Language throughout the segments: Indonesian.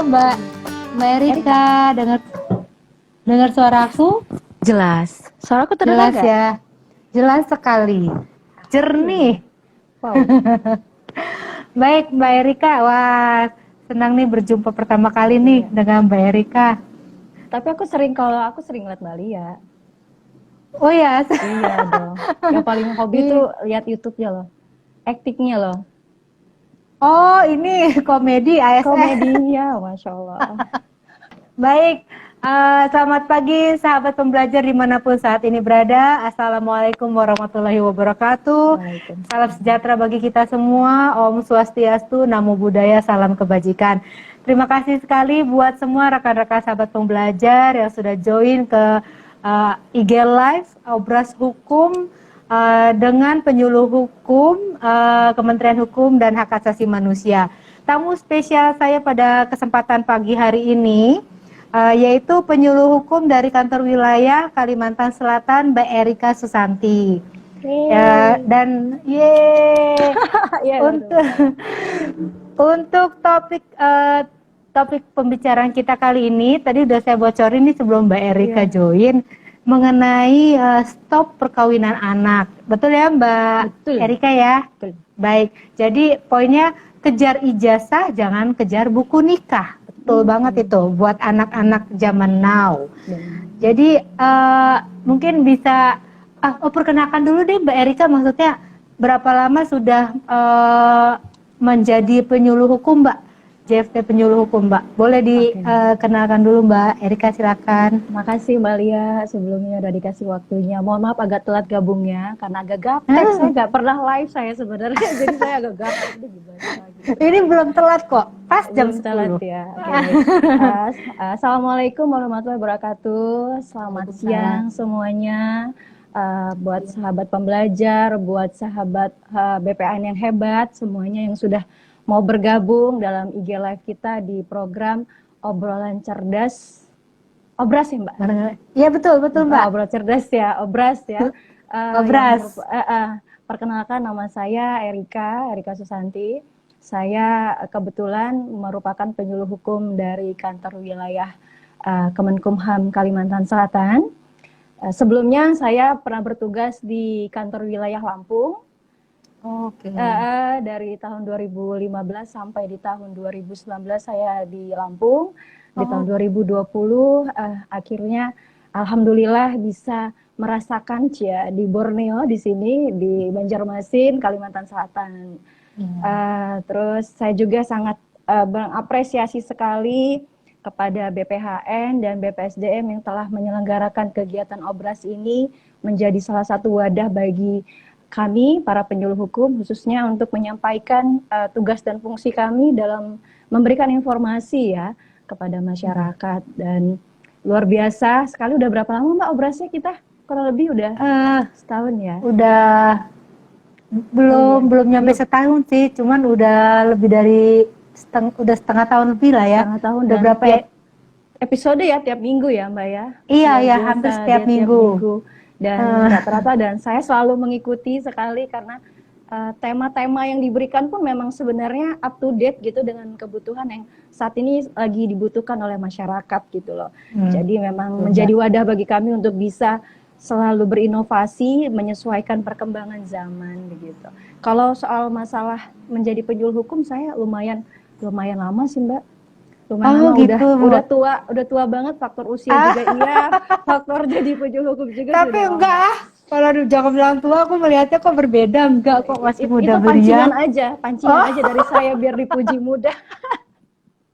Mbak Mbak Erika, dengar suaraku? Jelas. Suaraku terdengar Jelas gak? ya, jelas sekali, jernih. Wow. Baik Mbak Erika, wah senang nih berjumpa pertama kali nih dengan Mbak Erika. Tapi aku sering lihat Mbak Lia. Oh ya, Iya dong. Yang paling hobi tuh lihat YouTube-nya loh. Actingnya loh. oh ini komedi ASN. Komedinya, Masya Allah. Baik, selamat pagi sahabat pembelajar dimanapun saat ini berada. Assalamualaikum warahmatullahi wabarakatuh. Salam sejahtera bagi kita semua. Om Swastiastu, Namo Buddhaya, salam kebajikan. Terima kasih sekali buat semua rekan-rekan sahabat pembelajar yang sudah join ke IG Live Obras Hukum dengan penyuluh hukum Kementerian Hukum dan Hak Asasi Manusia. Tamu spesial saya pada kesempatan pagi hari ini yaitu penyuluh hukum dari kantor wilayah Kalimantan Selatan, Mbak Erika Susanti. Dan untuk topik pembicaraan kita kali ini, tadi udah saya bocorin nih sebelum Mbak Erika join, mengenai stop perkawinan anak. Betul ya Mbak Erika ya? Betul. Baik, jadi poinnya kejar ijazah, jangan kejar buku nikah. Betul banget itu buat anak-anak zaman now. Jadi mungkin bisa perkenalkan dulu deh Mbak Erika, maksudnya berapa lama sudah menjadi penyuluh hukum Mbak? JFT penyuluh hukum Mbak. Boleh dikenalkan dulu Mbak Erika, silakan. Makasih Mbak Lia sebelumnya udah dikasih waktunya. Mohon maaf agak telat gabungnya karena agak gaptek. Saya nggak pernah live saya sebenarnya, jadi saya agak gaptek. Ini belum telat kok, pas jam 10. Telat ya. Assalamualaikum warahmatullahi wabarakatuh. Selamat siang semuanya. Buat sahabat pembelajar, buat sahabat BPAN yang hebat, semuanya yang sudah mau bergabung dalam IG Live kita di program Obrolan Cerdas. Obras ya Mbak? Iya betul Mbak. Obrolan Cerdas ya, Obras ya. Obras. Perkenalkan, nama saya Erika Susanti. Saya kebetulan merupakan penyuluh hukum dari kantor wilayah Kemenkumham Kalimantan Selatan. Sebelumnya saya pernah bertugas di kantor wilayah Lampung. Dari tahun 2015 sampai di tahun 2019 saya di Lampung. Di tahun 2020 akhirnya alhamdulillah bisa merasakan di Borneo, di sini di Banjarmasin, Kalimantan Selatan. Terus saya juga sangat mengapresiasi sekali kepada BPHN dan BPSDM yang telah menyelenggarakan kegiatan Obras ini menjadi salah satu wadah bagi kami, para penyuluh hukum, khususnya untuk menyampaikan tugas dan fungsi kami dalam memberikan informasi ya kepada masyarakat. Dan luar biasa sekali. Udah berapa lama Mbak Obrasnya kita? Kurang lebih udah setahun ya? Udah belum nyampe setahun sih, cuman udah lebih dari setengah tahun lebih lah ya. Setengah tahun. Udah berapa episode ya tiap minggu ya Mbak ya? Iya ya, hampir setiap minggu. Dan rata-rata dan saya selalu mengikuti sekali karena tema-tema yang diberikan pun memang sebenarnya up to date gitu dengan kebutuhan yang saat ini lagi dibutuhkan oleh masyarakat gitu loh. Jadi memang menjadi wadah bagi kami untuk bisa selalu berinovasi menyesuaikan perkembangan zaman begitu. Kalau soal masalah menjadi penyuluh hukum saya lumayan lama sih Mbak. Lumayan gitu. udah tua banget, faktor usia juga iya, faktor jadi penyuluh hukum juga. Tapi enggak, kalau jangan bilang tua aku melihatnya kok berbeda, enggak kok masih muda belia. Itu pancingan aja dari saya biar dipuji muda.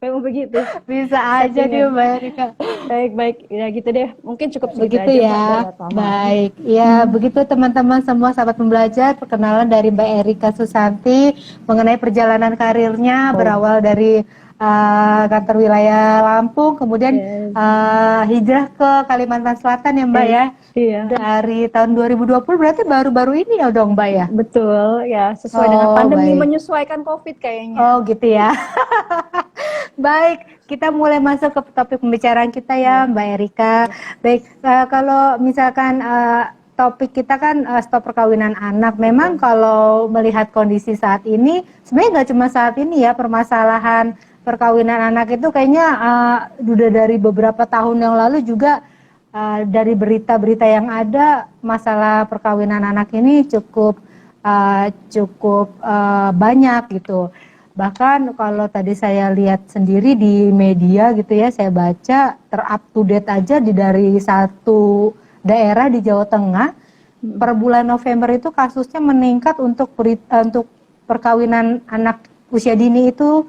Memang begitu. Bisa aja dia Mbak Erika. Baik, ya gitu deh. Mungkin cukup begitu ya. Baik, ya begitu teman-teman semua sahabat pembelajar, perkenalan dari Mbak Erika Susanti mengenai perjalanan karirnya berawal dari kantor wilayah Lampung, kemudian hijrah ke Kalimantan Selatan ya Mbak ya. Iya. Dari tahun 2020 berarti baru-baru ini ya dong Mbak ya? Betul ya, sesuai dengan pandemi menyesuaikan COVID kayaknya. Oh gitu ya. Baik, kita mulai masuk ke topik pembicaraan kita ya Mbak Erika. Baik, kalau misalkan topik kita kan stop perkawinan anak. Memang kalau melihat kondisi saat ini, sebenarnya nggak cuma saat ini ya, permasalahan perkawinan anak itu kayaknya udah dari beberapa tahun yang lalu juga dari berita-berita yang ada masalah perkawinan anak ini cukup banyak gitu. Bahkan kalau tadi saya lihat sendiri di media gitu ya, saya baca ter-up to date aja dari satu daerah di Jawa Tengah, per bulan November itu kasusnya meningkat untuk perkawinan anak usia dini itu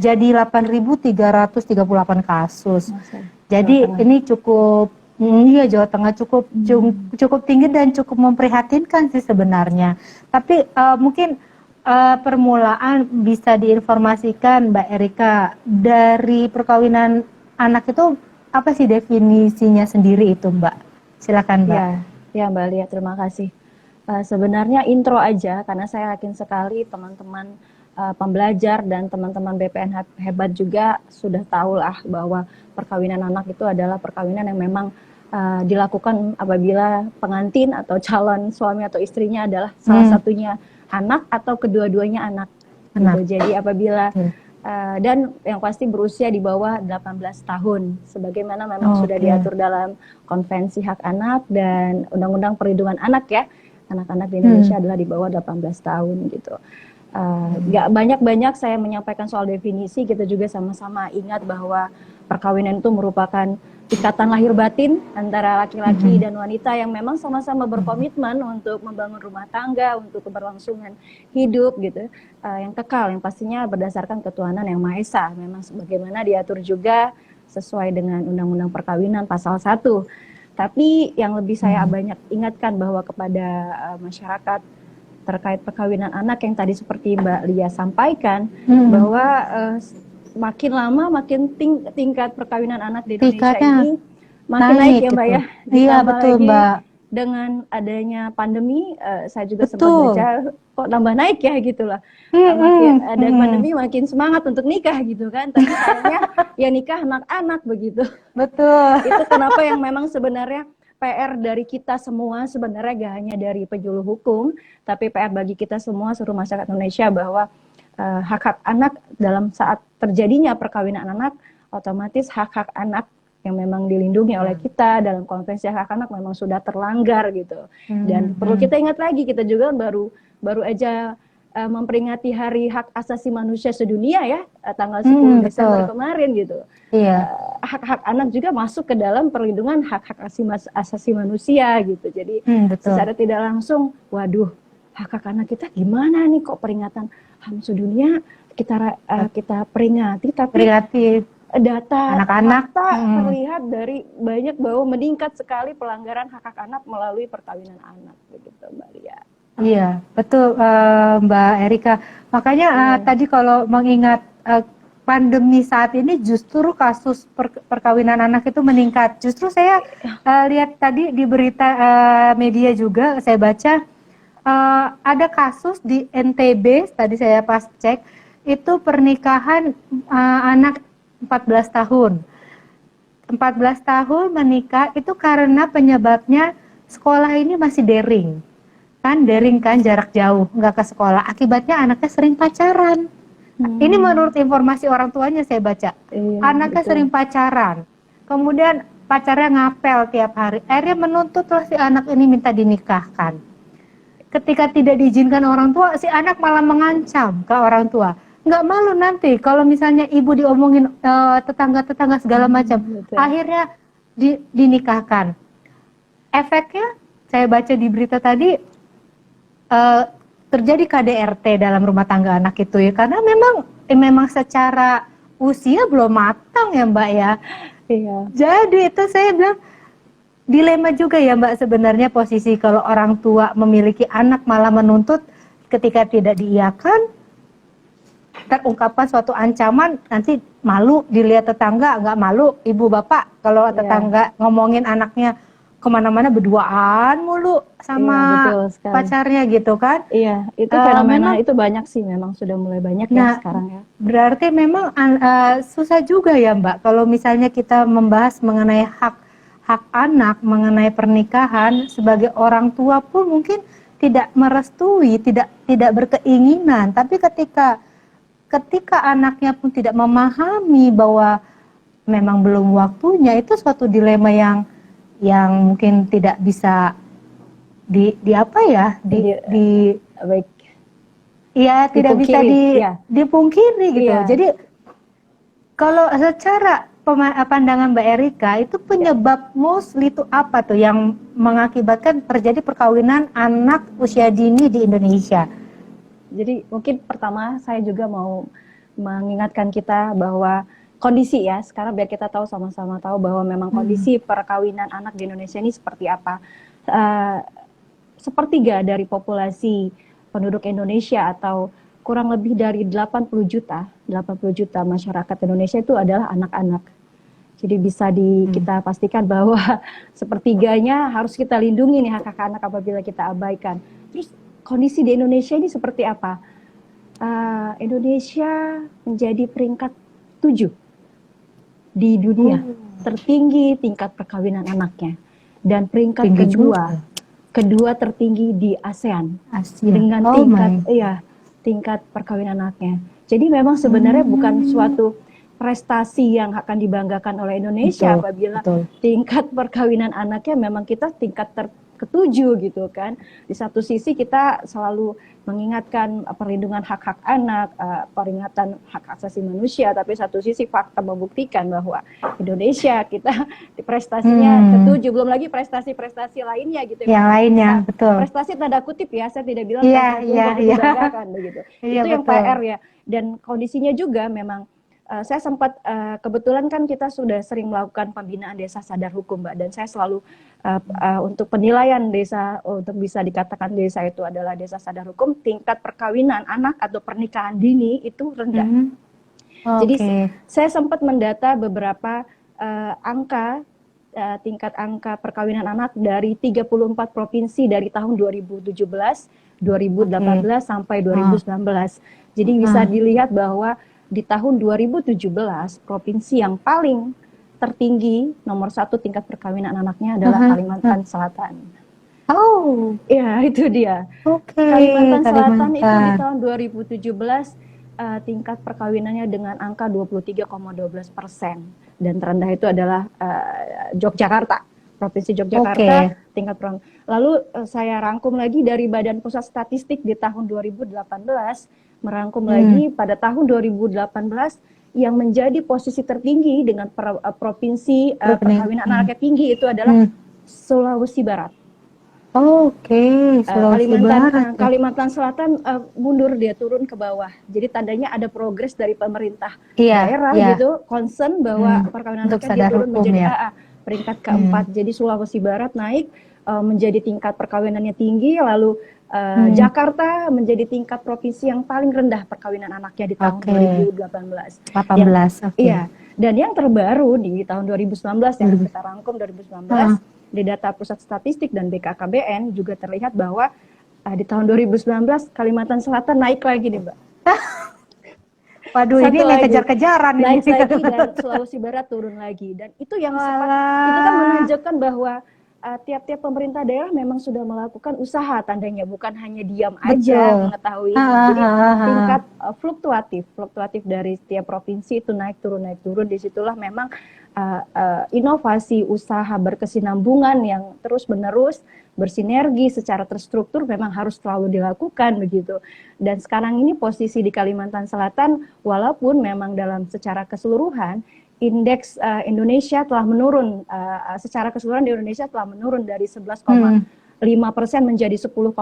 jadi 8.338 kasus. Jadi ini cukup, iya Jawa Tengah cukup tinggi dan cukup memprihatinkan sih sebenarnya. Tapi mungkin permulaan bisa diinformasikan Mbak Erika, dari perkawinan anak itu apa sih definisinya sendiri itu Mbak? Silakan Mbak. Ya Mbak Lia, terima kasih. Sebenarnya intro aja, karena saya yakin sekali teman-teman pembelajar dan teman-teman BPN hebat juga sudah tahu lah bahwa perkawinan anak itu adalah perkawinan yang memang dilakukan apabila pengantin atau calon suami atau istrinya adalah salah satunya anak atau kedua-duanya anak. Gitu. Jadi apabila dan yang pasti berusia di bawah 18 tahun sebagaimana memang sudah diatur dalam Konvensi Hak Anak dan Undang-Undang Perlindungan Anak ya. Anak-anak di Indonesia adalah di bawah 18 tahun gitu. Gak banyak-banyak saya menyampaikan soal definisi, kita juga sama-sama ingat bahwa perkawinan itu merupakan ikatan lahir batin antara laki-laki dan wanita yang memang sama-sama berkomitmen untuk membangun rumah tangga, untuk keberlangsungan hidup gitu, yang kekal, yang pastinya berdasarkan ketuhanan yang Maha Esa, memang sebagaimana diatur juga sesuai dengan Undang-Undang Perkawinan pasal 1. Tapi yang lebih saya banyak ingatkan bahwa kepada masyarakat terkait perkawinan anak yang tadi seperti Mbak Lia sampaikan, bahwa makin lama makin tingkat perkawinan anak di Indonesia ini makin naik ya Mbak ya. Iya betul Mbak. Dengan adanya pandemi, saya juga sempat baca kok tambah naik ya gitu lah. Makin ada pandemi makin semangat untuk nikah gitu kan. Tapi sayangnya ya nikah anak-anak begitu. Betul. Itu kenapa yang memang sebenarnya PR dari kita semua sebenarnya gak hanya dari penyuluh hukum, tapi PR bagi kita semua seluruh masyarakat Indonesia bahwa hak-hak anak dalam saat terjadinya perkawinan anak, otomatis hak-hak anak yang memang dilindungi oleh kita dalam Konvensi Hak Anak memang sudah terlanggar gitu. Dan perlu kita ingat lagi, kita juga baru aja memperingati Hari Hak Asasi Manusia Sedunia ya, tanggal 10 Desember kemarin gitu. Hak-hak anak juga masuk ke dalam perlindungan hak-hak asasi manusia gitu. Jadi secara tidak langsung, waduh, hak-hak anak kita gimana nih, kok peringatan HAM sedunia kita peringati, tapi data anak-anak terlihat dari banyak bahwa meningkat sekali pelanggaran hak-hak anak melalui perkawinan anak begitu Mbak Lia. Iya betul Mbak Erika. Makanya tadi kalau mengingat pandemi saat ini justru kasus perkawinan anak itu meningkat. Justru saya lihat tadi di berita media juga saya baca ada kasus di NTB, tadi saya pas cek, itu pernikahan anak 14 tahun. 14 tahun menikah itu karena penyebabnya sekolah ini masih daring. Daring kan jarak jauh, nggak ke sekolah. Akibatnya anaknya sering pacaran. Ini menurut informasi orang tuanya saya baca. Anaknya sering pacaran. Kemudian pacarnya ngapel tiap hari. Akhirnya menuntutlah si anak ini minta dinikahkan. Ketika tidak diizinkan orang tua, si anak malah mengancam ke orang tua. Nggak malu nanti kalau misalnya ibu diomongin tetangga-tetangga segala macam. Akhirnya dinikahkan. Efeknya, saya baca di berita tadi, terjadi KDRT dalam rumah tangga anak itu ya. Karena memang secara usia belum matang ya Mbak ya. Jadi itu saya bilang, dilema juga ya Mbak sebenarnya posisi kalau orang tua memiliki anak malah menuntut ketika tidak diiyakan, terungkapkan suatu ancaman, nanti malu dilihat tetangga, nggak malu ibu bapak kalau tetangga ngomongin anaknya kemana-mana berduaan mulu sama pacarnya gitu kan. Iya, itu fenomena itu banyak sih, memang sudah mulai banyak ya sekarang ya. Berarti memang susah juga ya Mbak kalau misalnya kita membahas mengenai hak anak, mengenai pernikahan, sebagai orang tua pun mungkin tidak merestui, tidak berkeinginan. Tapi ketika ketika anaknya pun tidak memahami bahwa memang belum waktunya, itu suatu dilema yang mungkin tidak bisa di apa ya, baik, ya tidak bisa dipungkiri, ya. dipungkiri gitu. Iya. Jadi kalau secara pandangan Mbak Erika, itu penyebab mostly itu apa tuh yang mengakibatkan terjadi perkawinan anak usia dini di Indonesia? Jadi mungkin pertama saya juga mau mengingatkan kita bahwa kondisi ya, sekarang biar kita tahu sama-sama tahu bahwa memang kondisi perkawinan anak di Indonesia ini seperti apa. Sepertiga dari populasi penduduk Indonesia atau kurang lebih dari 80 juta masyarakat Indonesia itu adalah anak-anak. Jadi bisa kita pastikan bahwa sepertiganya harus kita lindungi nih hak-hak anak apabila kita abaikan. Terus kondisi di Indonesia ini seperti apa? Indonesia menjadi peringkat 7 di dunia tertinggi tingkat perkawinan anaknya, dan peringkat kedua tertinggi di ASEAN dengan tingkat perkawinan anaknya. Jadi memang sebenarnya bukan suatu prestasi yang akan dibanggakan oleh Indonesia apabila tingkat perkawinan anaknya memang kita tingkat ketujuh gitu kan. Di satu sisi kita selalu mengingatkan perlindungan hak-hak anak, peringatan hak asasi manusia, tapi satu sisi fakta membuktikan bahwa Indonesia kita di prestasinya ketujuh, belum lagi prestasi-prestasi lainnya gitu. Yang lainnya, betul. Prestasi tanda kutip ya, saya tidak bilang dibanggakan begitu. Itu yang PR ya. Dan kondisinya juga memang saya sempat kebetulan kan kita sudah sering melakukan pembinaan desa sadar hukum, Mbak, dan saya selalu untuk penilaian desa untuk bisa dikatakan desa itu adalah desa sadar hukum, tingkat perkawinan anak atau pernikahan dini itu rendah. Jadi saya sempat mendata beberapa angka tingkat angka perkawinan anak dari 34 provinsi dari tahun 2017, 2018 sampai 2019. Jadi bisa dilihat bahwa di tahun 2017, provinsi yang paling tertinggi, nomor 1 tingkat perkawinan anaknya adalah Kalimantan Selatan. Oh, ya itu dia. Kalimantan Selatan itu di tahun 2017 tingkat perkawinannya dengan angka 23,12%, dan terendah itu adalah Yogyakarta, provinsi Yogyakarta tingkat perkawinan. Lalu saya rangkum lagi dari Badan Pusat Statistik di tahun 2018. Merangkum lagi pada tahun 2018 yang menjadi posisi tertinggi dengan provinsi perkawinan anaknya tinggi itu adalah Sulawesi Barat. Kalimantan Selatan mundur, dia turun ke bawah. Jadi tandanya ada progres dari pemerintah daerah gitu, concern bahwa perkawinan anaknya dia turun menjadi peringkat keempat. Jadi Sulawesi Barat naik menjadi tingkat perkawinannya tinggi, lalu Jakarta menjadi tingkat provinsi yang paling rendah perkawinan anaknya di tahun 2018. Iya. Dan yang terbaru di tahun 2019 yang kita rangkum 2019 di data Pusat Statistik dan BKKBN juga terlihat bahwa di tahun 2019 Kalimantan Selatan naik lagi nih, Mbak. Waduh, ini kejar-kejaran naik lagi, dan Sulawesi Barat turun lagi. Dan itu yang itu kan menunjukkan bahwa tiap-tiap pemerintah daerah memang sudah melakukan usaha, tandanya bukan hanya diam aja mengetahui. Jadi tingkat fluktuatif dari setiap provinsi itu naik turun. Disitulah memang inovasi usaha berkesinambungan yang terus-menerus bersinergi secara terstruktur memang harus selalu dilakukan begitu. Dan sekarang ini posisi di Kalimantan Selatan, walaupun memang dalam secara keseluruhan indeks Indonesia telah menurun, secara keseluruhan di Indonesia telah menurun dari 11,5% menjadi 10,3%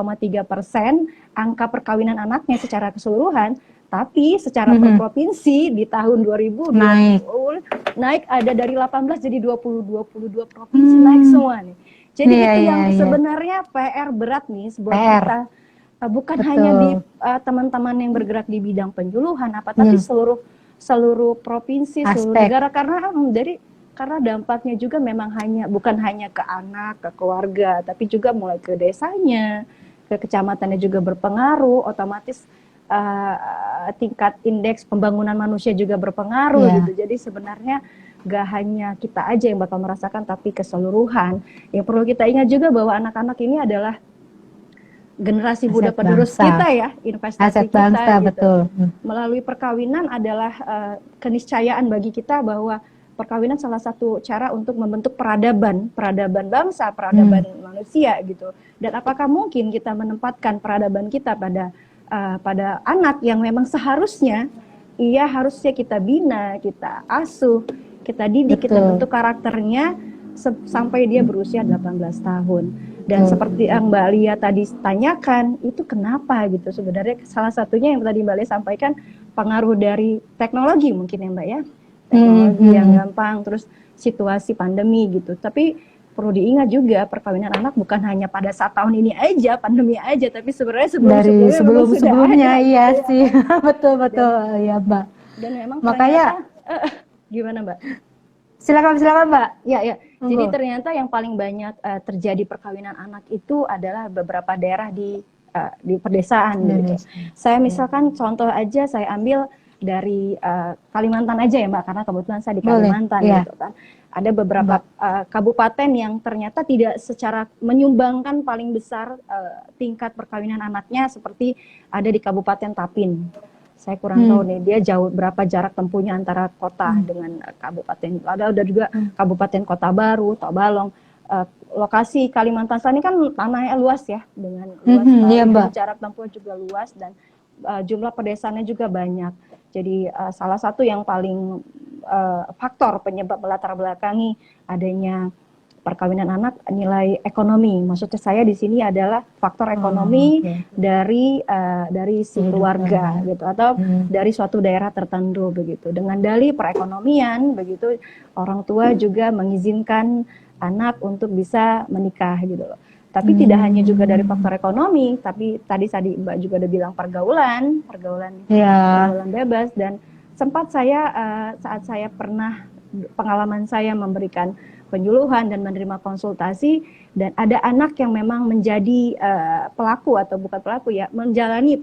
angka perkawinan anaknya secara keseluruhan, tapi secara per provinsi di tahun 2020 naik ada dari 18 jadi 22 provinsi naik semua nih. Jadi itu yang sebenarnya PR berat nih buat kita, bukan hanya di teman-teman yang bergerak di bidang penyuluhan tapi seluruh provinsi, seluruh negara, karena dampaknya juga memang bukan hanya ke anak, ke keluarga, tapi juga mulai ke desanya, ke kecamatannya juga berpengaruh, otomatis tingkat indeks pembangunan manusia juga berpengaruh gitu. Jadi sebenarnya gak hanya kita aja yang bakal merasakan, tapi keseluruhan. Yang perlu kita ingat juga bahwa anak-anak ini adalah generasi muda Aset penerus bangsa. kita ya, investasi Aset bangsa, kita gitu. betul. Melalui perkawinan adalah keniscayaan bagi kita bahwa perkawinan salah satu cara untuk membentuk peradaban bangsa, peradaban manusia gitu. Dan apakah mungkin kita menempatkan peradaban kita pada anak yang memang seharusnya harusnya kita bina, kita asuh, kita didik, kita bentuk karakternya sampai dia berusia 18 tahun. Dan seperti yang Mbak Lia tadi tanyakan, itu kenapa gitu? Sebenarnya salah satunya yang tadi Mbak Lia sampaikan, pengaruh dari teknologi mungkin ya Mbak ya. Teknologi yang gampang, terus situasi pandemi gitu. Tapi perlu diingat juga perkawinan anak bukan hanya pada saat tahun ini aja, pandemi aja, tapi sebenarnya sebelumnya iya sih. Betul ya Mbak. Dan memang makanya gimana Mbak? Silakan Mbak. Ya. Jadi ternyata yang paling banyak terjadi perkawinan anak itu adalah beberapa daerah di pedesaan gitu. Saya misalkan contoh aja saya ambil dari Kalimantan aja ya Mbak, karena kebetulan saya di Kalimantan gitu kan. Ada beberapa kabupaten yang ternyata tidak secara menyumbangkan paling besar tingkat perkawinan anaknya, seperti ada di Kabupaten Tapin. Saya kurang tahu nih dia jauh berapa jarak tempuhnya antara kota dengan kabupaten. Ada juga Kabupaten Kota Baru, Tabalong. Lokasi Kalimantan Selatan ini kan tanahnya luas ya, dengan luas jarak tempuh juga luas, dan jumlah pedesaannya juga banyak. Jadi salah satu yang paling faktor penyebab melatar belakangi adanya perkawinan anak, nilai ekonomi. Maksudnya saya di sini adalah faktor ekonomi dari si keluarga gitu, atau dari suatu daerah tertentu begitu. Dengan dalih perekonomian begitu, orang tua juga mengizinkan anak untuk bisa menikah gitu loh. Tapi tidak hanya juga dari faktor ekonomi, tapi tadi Mbak juga udah bilang pergaulan bebas. Dan sempat saat saya pernah pengalaman saya memberikan penyuluhan dan menerima konsultasi, dan ada anak yang memang menjadi pelaku atau bukan pelaku ya, menjalani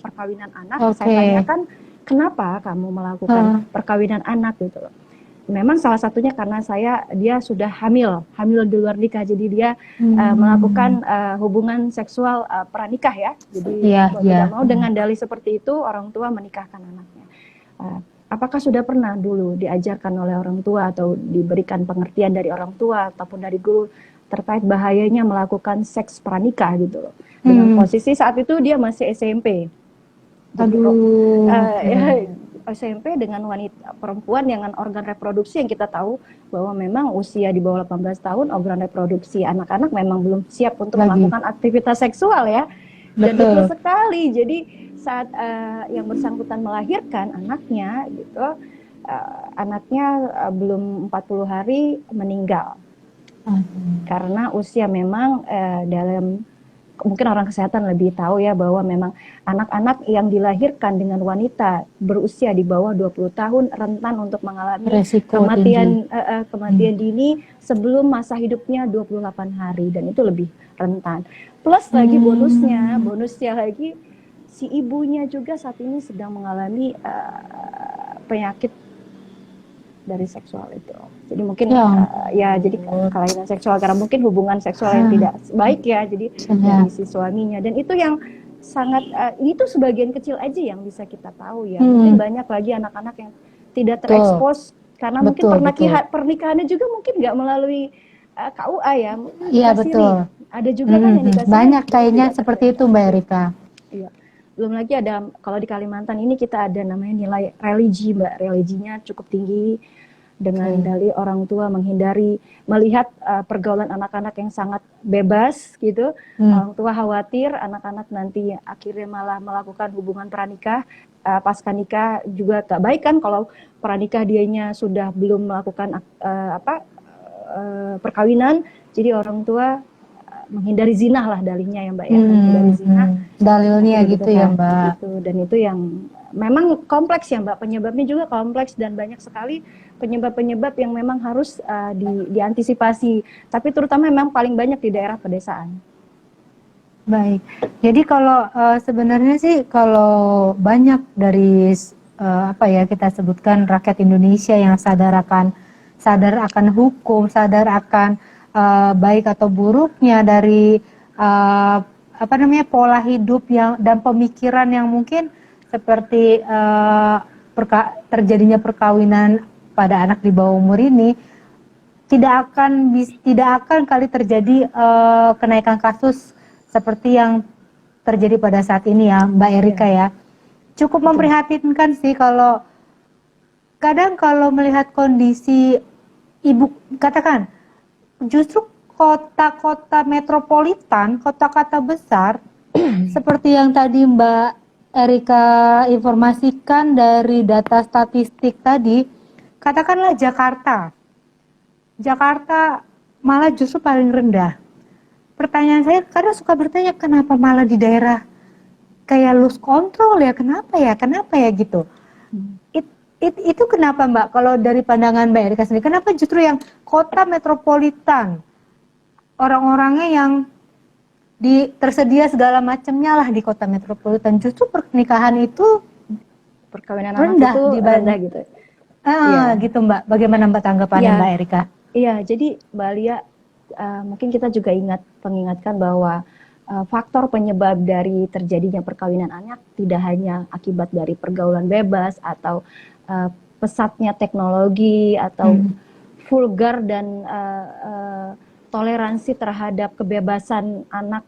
perkawinan anak. Saya tanyakan, kenapa kamu melakukan perkawinan anak gitu loh. Memang salah satunya karena dia sudah hamil di luar nikah, jadi dia melakukan hubungan seksual pranikah ya. Jadi tidak mau, dengan dalih seperti itu orang tua menikahkan anaknya. Apakah sudah pernah dulu diajarkan oleh orang tua atau diberikan pengertian dari orang tua ataupun dari guru terkait bahayanya melakukan seks pranikah gitu loh. Dengan posisi saat itu dia masih SMP. SMP dengan wanita perempuan dengan organ reproduksi yang kita tahu bahwa memang usia di bawah 18 tahun organ reproduksi anak-anak memang belum siap untuk melakukan aktivitas seksual ya. Dan betul sekali. Jadi saat yang bersangkutan melahirkan anaknya gitu, anaknya belum 40 hari meninggal. Karena usia memang dalam, mungkin orang kesehatan lebih tahu ya, bahwa memang anak-anak yang dilahirkan dengan wanita berusia di bawah 20 tahun rentan untuk mengalami kematian dini sebelum masa hidupnya 28 hari, dan itu lebih rentan. Plus lagi bonusnya lagi, si ibunya juga saat ini sedang mengalami penyakit dari seksual itu. Jadi mungkin jadi kelainan seksual karena mungkin hubungan seksual yang tidak baik ya. Jadi dari si suaminya, dan itu yang sangat itu sebagian kecil aja yang bisa kita tahu ya. Mungkin banyak lagi anak-anak yang tidak terekspos karena mungkin pernikahannya juga mungkin nggak melalui KUA ya. Iya betul. Ada juga kan yang dikasih. Banyak kayaknya seperti itu Mbak Erika. Iya. Belum lagi ada, kalau di Kalimantan ini kita ada namanya nilai religi Mbak. Religinya cukup tinggi, dengan dalih orang tua menghindari melihat pergaulan anak-anak yang sangat bebas gitu. Orang tua khawatir anak-anak nanti akhirnya malah melakukan hubungan pranikah, pasca nikah juga gak baik kan kalau pranikah dianya sudah belum melakukan perkawinan. Jadi orang tua menghindari zina lah dalihnya ya Mbak ya, menghindari zina. Dalilnya gitu ya Mbak. Gitu. Dan itu yang memang kompleks ya Mbak, penyebabnya juga kompleks dan banyak sekali penyebab-penyebab yang memang harus diantisipasi. Tapi terutama memang paling banyak di daerah pedesaan. Baik, jadi kalau sebenarnya sih kalau banyak dari kita sebutkan rakyat Indonesia yang sadar akan hukum, sadar akan baik atau buruknya dari apa namanya, pola hidup yang dan pemikiran yang mungkin seperti terjadinya perkawinan pada anak di bawah umur ini tidak akan kali terjadi kenaikan kasus seperti yang terjadi pada saat ini ya, Mbak Erika ya. Cukup memprihatinkan sih kalau kadang kalau melihat kondisi ibu, katakan justru kota-kota metropolitan, kota-kota besar seperti yang tadi Mbak Erika informasikan dari data statistik tadi, katakanlah Jakarta malah justru paling rendah. Pertanyaan saya kadang suka bertanya, kenapa malah di daerah kayak lose control ya, kenapa ya gitu. Itu kenapa Mbak, kalau dari pandangan Mbak Erika sendiri, kenapa justru yang kota metropolitan, orang-orangnya yang tersedia segala macamnya lah di kota metropolitan, justru pernikahan itu Perkawinan rendah anak itu dibanding rendah gitu. gitu Mbak. Bagaimana Mbak tanggapannya Mbak Erika? Iya, jadi Mbak Lia, mungkin kita juga mengingatkan bahwa faktor penyebab dari terjadinya perkawinan anak tidak hanya akibat dari pergaulan bebas atau pesatnya teknologi atau vulgar dan toleransi terhadap kebebasan anak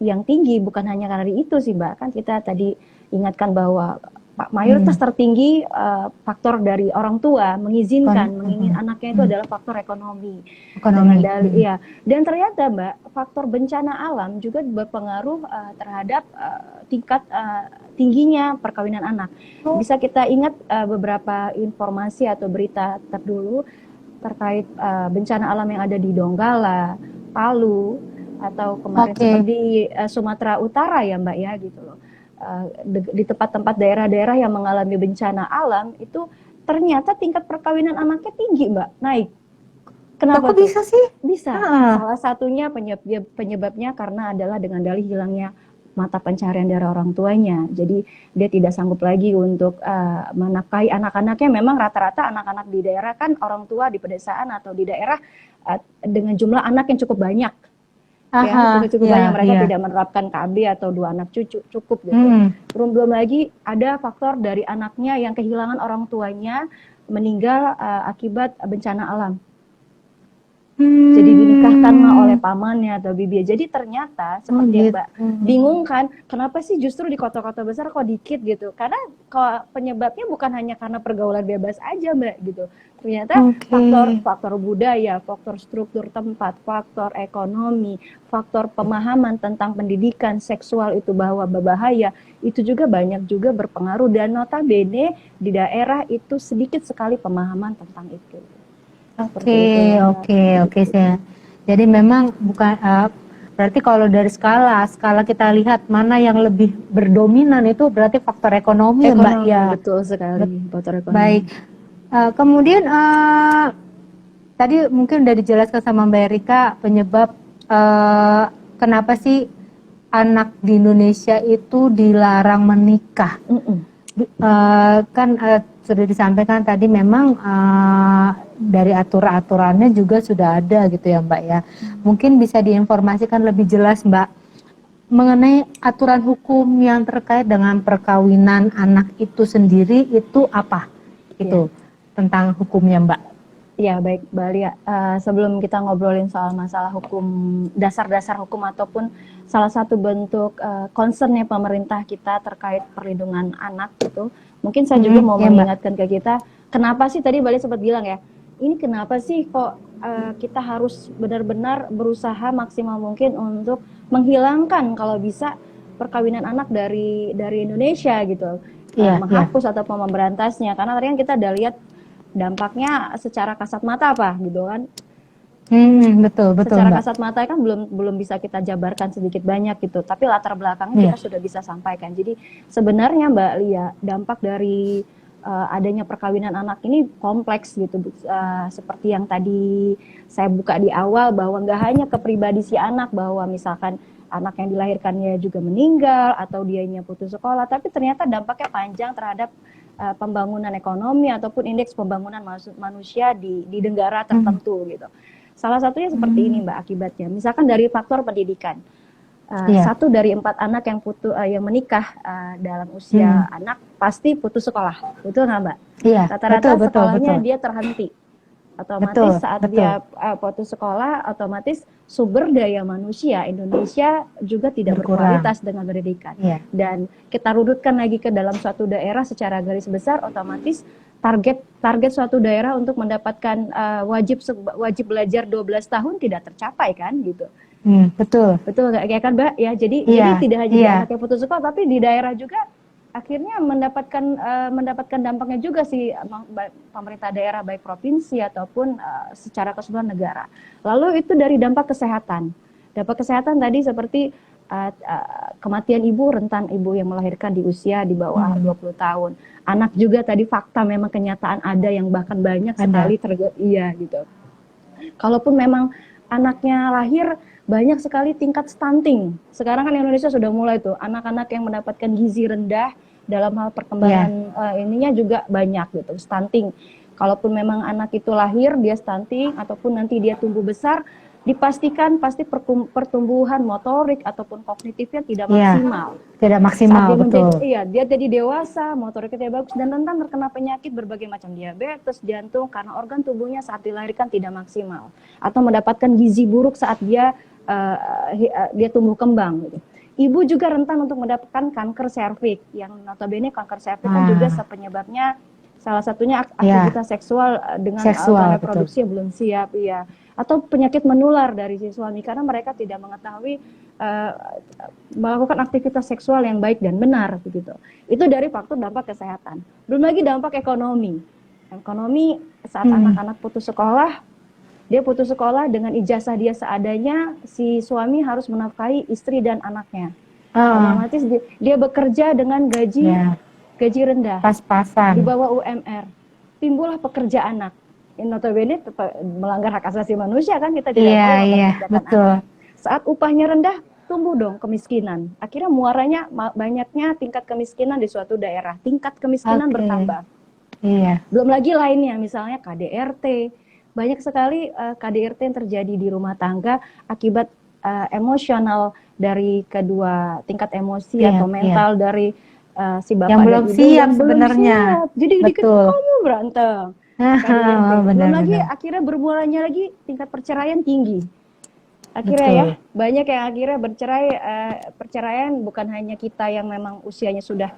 yang tinggi, bukan hanya karena itu sih Mbak. Kan kita tadi ingatkan bahwa mayoritas tertinggi faktor dari orang tua mengizinkan anaknya itu adalah faktor ekonomi. Iya. Dan ternyata Mbak, faktor bencana alam juga berpengaruh terhadap tingkat tingginya perkawinan anak. Bisa kita ingat beberapa informasi atau berita terdulu terkait bencana alam yang ada di Donggala, Palu, atau kemarin seperti Sumatera Utara ya Mbak ya gitu loh. Di tempat-tempat daerah-daerah yang mengalami bencana alam itu ternyata tingkat perkawinan anaknya tinggi Mbak, naik. Kenapa kok bisa sih? Bisa. Salah satunya penyebabnya karena adalah dengan dalih hilangnya mata pencaharian dari orang tuanya. Jadi dia tidak sanggup lagi untuk menafkahi anak-anaknya. Memang rata-rata anak-anak di daerah kan orang tua di pedesaan atau di daerah dengan jumlah anak yang cukup banyak. Cukup banyak, mereka tidak menerapkan KB atau 2 anak cukup gitu. Belum lagi ada faktor dari anaknya yang kehilangan orang tuanya meninggal akibat bencana alam. Jadi dinikahkanlah oleh pamannya atau bibi. Jadi ternyata seperti yang Mbak bingung kan, kenapa sih justru di kota-kota besar kok dikit gitu? Karena penyebabnya bukan hanya karena pergaulan bebas aja Mbak gitu. Ternyata faktor budaya, faktor struktur tempat, faktor ekonomi, faktor pemahaman tentang pendidikan seksual itu bahwa berbahaya, itu juga banyak juga berpengaruh, dan notabene di daerah itu sedikit sekali pemahaman tentang itu. Oke saya. Jadi memang bukan berarti kalau dari skala kita lihat mana yang lebih berdominan itu berarti faktor ekonomi ya Mbak ya. Betul sekali, faktor ekonomi. Baik. Kemudian tadi mungkin udah dijelaskan sama Mbak Erika penyebab kenapa sih anak di Indonesia itu dilarang menikah. Kan sudah disampaikan tadi memang dari aturannya juga sudah ada gitu ya Mbak ya. Mungkin bisa diinformasikan lebih jelas Mbak mengenai aturan hukum yang terkait dengan perkawinan anak itu sendiri itu apa? Itu tentang hukumnya Mbak. Ya baik Mbak Lia, sebelum kita ngobrolin soal masalah hukum, dasar-dasar hukum ataupun salah satu bentuk concernnya pemerintah kita terkait perlindungan anak itu, mungkin saya juga mau mengingatkan ke kita, kenapa sih tadi Mbak Lia sempat bilang ya, ini kenapa sih kok kita harus benar-benar berusaha maksimal mungkin untuk menghilangkan kalau bisa perkawinan anak dari Indonesia gitu, menghapus ataupun memberantasnya, karena tadi kan kita udah lihat dampaknya secara kasat mata apa gitu kan. Betul secara Mbak. Kasat mata kan belum bisa kita jabarkan sedikit banyak gitu, tapi latar belakangnya kita sudah bisa sampaikan. Jadi sebenarnya Mbak Lia, dampak dari adanya perkawinan anak ini kompleks gitu, seperti yang tadi saya buka di awal bahwa nggak hanya ke pribadi si anak, bahwa misalkan anak yang dilahirkannya juga meninggal atau dianya putus sekolah, tapi ternyata dampaknya panjang terhadap pembangunan ekonomi ataupun indeks pembangunan manusia di negara tertentu gitu. Salah satunya seperti ini Mbak akibatnya. Misalkan dari faktor pendidikan. Iya. 1 dari 4 anak yang menikah dalam usia anak pasti putus sekolah, betul nggak Mbak? Iya. Rata-rata Betul, sekolahnya betul. dia terhenti. Betul, Otomatis saat betul. dia putus sekolah, otomatis sumber daya manusia Indonesia juga tidak Berkurang. berkualitas dengan pendidikan. Iya. Dan kita rudutkan lagi ke dalam suatu daerah secara garis besar, otomatis target suatu daerah untuk mendapatkan wajib belajar 12 tahun tidak tercapai kan gitu. Betul. Betul nggak ya kan Mbak? Ya, jadi tidak hanya di anak yang putus sekolah, tapi di daerah juga akhirnya mendapatkan dampaknya juga sih pemerintah daerah baik provinsi ataupun secara keseluruhan negara. Lalu itu dari dampak kesehatan. Dampak kesehatan tadi seperti kematian ibu, rentan ibu yang melahirkan di usia di bawah 20 tahun. Anak juga tadi fakta memang kenyataan ada yang bahkan banyak sekali iya gitu. Kalaupun memang anaknya lahir banyak sekali tingkat stunting. Sekarang kan Indonesia sudah mulai tuh anak-anak yang mendapatkan gizi rendah dalam hal perkembangan ininya juga banyak gitu, stunting. Kalaupun memang anak itu lahir dia stunting ataupun nanti dia tumbuh besar, dipastikan pasti pertumbuhan motorik ataupun kognitifnya tidak maksimal. Tidak maksimal, betul. Dia jadi dewasa, motoriknya tidak bagus dan rentan terkena penyakit berbagai macam diabetes, jantung karena organ tubuhnya saat dilahirkan tidak maksimal atau mendapatkan gizi buruk saat dia tumbuh kembang gitu. Ibu juga rentan untuk mendapatkan kanker serviks, yang notabene kanker serviks kan juga penyebabnya salah satunya aktivitas seksual dengan organ reproduksi yang belum siap, ya, atau penyakit menular dari si suami karena mereka tidak mengetahui melakukan aktivitas seksual yang baik dan benar begitu. Itu dari faktor dampak kesehatan. Belum lagi dampak ekonomi. Ekonomi saat anak-anak putus sekolah, dia putus sekolah dengan ijazah dia seadanya, si suami harus menafkahi istri dan anaknya. Otomatis dia bekerja dengan gaji rendah, pas-pasan, di bawah UMR. Timbullah pekerja anak. Notabene melanggar hak asasi manusia kan, kita tidak tahu betul. anak. Saat upahnya rendah, tumbuh dong kemiskinan. Akhirnya muaranya banyaknya tingkat kemiskinan di suatu daerah. Tingkat kemiskinan bertambah. Belum lagi lainnya, misalnya KDRT. Banyak sekali KDRT yang terjadi di rumah tangga akibat emosional dari kedua tingkat emosi atau mental dari si bapak yang belum siap sebenarnya. Jadi dikit kamu berantem. Belum lagi akhirnya bermulanya lagi tingkat perceraian tinggi. Akhirnya banyak yang akhirnya bercerai. Perceraian bukan hanya kita yang memang usianya sudah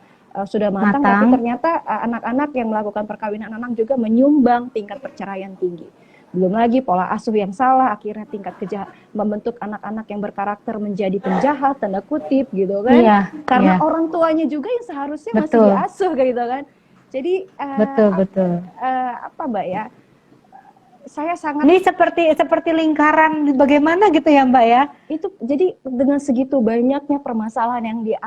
matang, tapi ternyata anak-anak yang melakukan perkawinan anak juga menyumbang tingkat perceraian tinggi. Belum lagi pola asuh yang salah, akhirnya tingkat membentuk anak-anak yang berkarakter menjadi penjahat, tanda kutip gitu kan. Karena orang tuanya juga yang seharusnya masih diasuh gitu kan. Jadi apa Mbak ya? Saya sangat ini seperti lingkaran bagaimana gitu ya Mbak ya? Itu jadi dengan segitu banyaknya permasalahan yang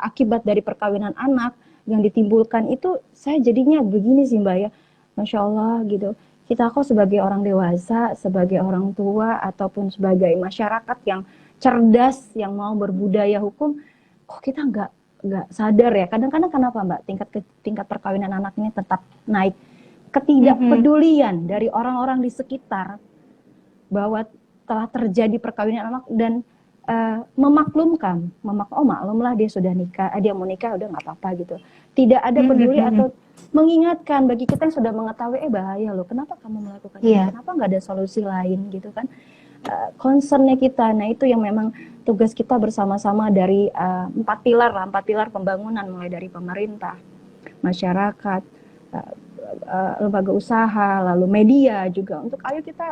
akibat dari perkawinan anak yang ditimbulkan itu, saya jadinya begini sih Mbak ya. Masya Allah gitu. Kita kok sebagai orang dewasa, sebagai orang tua, ataupun sebagai masyarakat yang cerdas, yang mau berbudaya hukum, kok kita nggak sadar ya. Kadang-kadang kenapa Mbak tingkat perkawinan anak ini tetap naik? Ketidakpedulian dari orang-orang di sekitar bahwa telah terjadi perkawinan anak dan memaklumkan, maklumlah dia sudah nikah, dia mau nikah udah nggak apa-apa gitu. Tidak ada peduli atau mengingatkan bagi kita yang sudah mengetahui bahaya loh, kenapa kamu melakukan ini, kenapa nggak ada solusi lain gitu kan. Concernnya kita, nah itu yang memang tugas kita bersama-sama dari 4 pilar pembangunan, mulai dari pemerintah, masyarakat, lembaga usaha, lalu media juga, untuk ayo kita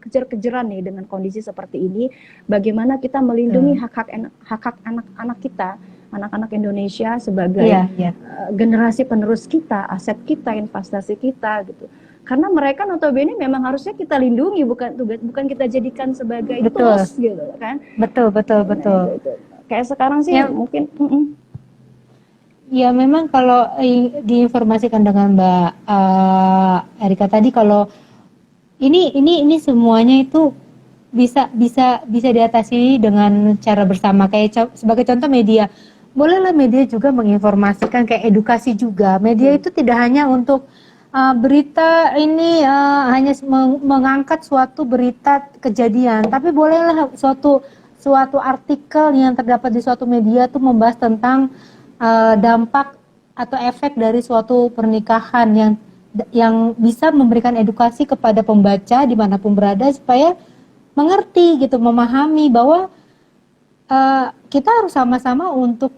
kejar-kejaran nih dengan kondisi seperti ini, bagaimana kita melindungi hak-hak anak-anak kita, anak-anak Indonesia sebagai generasi penerus kita, aset kita, investasi kita gitu. Karena mereka notabene memang harusnya kita lindungi, bukan kita jadikan sebagai tools gitu kan. Betul. Nah, kayak sekarang sih mungkin ya memang kalau diinformasikan dengan Mbak Erika tadi, kalau ini semuanya itu bisa diatasi dengan cara bersama, kayak sebagai contoh media. Bolehlah media juga menginformasikan, kayak edukasi juga. Media itu tidak hanya untuk berita ini hanya mengangkat suatu berita kejadian, tapi bolehlah suatu suatu artikel yang terdapat di suatu media tuh membahas tentang dampak atau efek dari suatu pernikahan yang bisa memberikan edukasi kepada pembaca dimanapun berada supaya mengerti gitu, memahami bahwa kita harus sama-sama untuk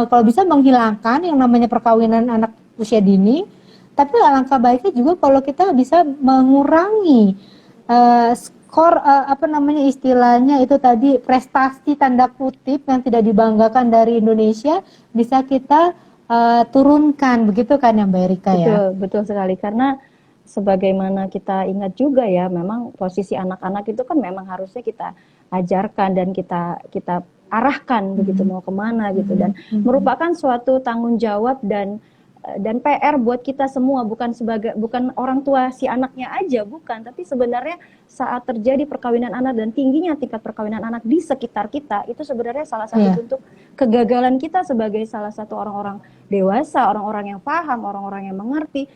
kalau bisa menghilangkan yang namanya perkawinan anak usia dini, tapi alangkah baiknya juga kalau kita bisa mengurangi skor apa namanya istilahnya itu tadi prestasi tanda kutip yang tidak dibanggakan dari Indonesia bisa kita turunkan, begitu kan ya Mbak Erika ya? Betul, betul sekali. Karena sebagaimana kita ingat juga ya, memang posisi anak-anak itu kan memang harusnya kita ajarkan dan kita arahkan begitu mau kemana gitu, dan merupakan suatu tanggung jawab dan PR buat kita semua, bukan orang tua si anaknya aja, bukan, tapi sebenarnya saat terjadi perkawinan anak dan tingginya tingkat perkawinan anak di sekitar kita, itu sebenarnya salah satu bentuk kegagalan kita sebagai salah satu orang-orang dewasa, orang-orang yang paham, orang-orang yang mengerti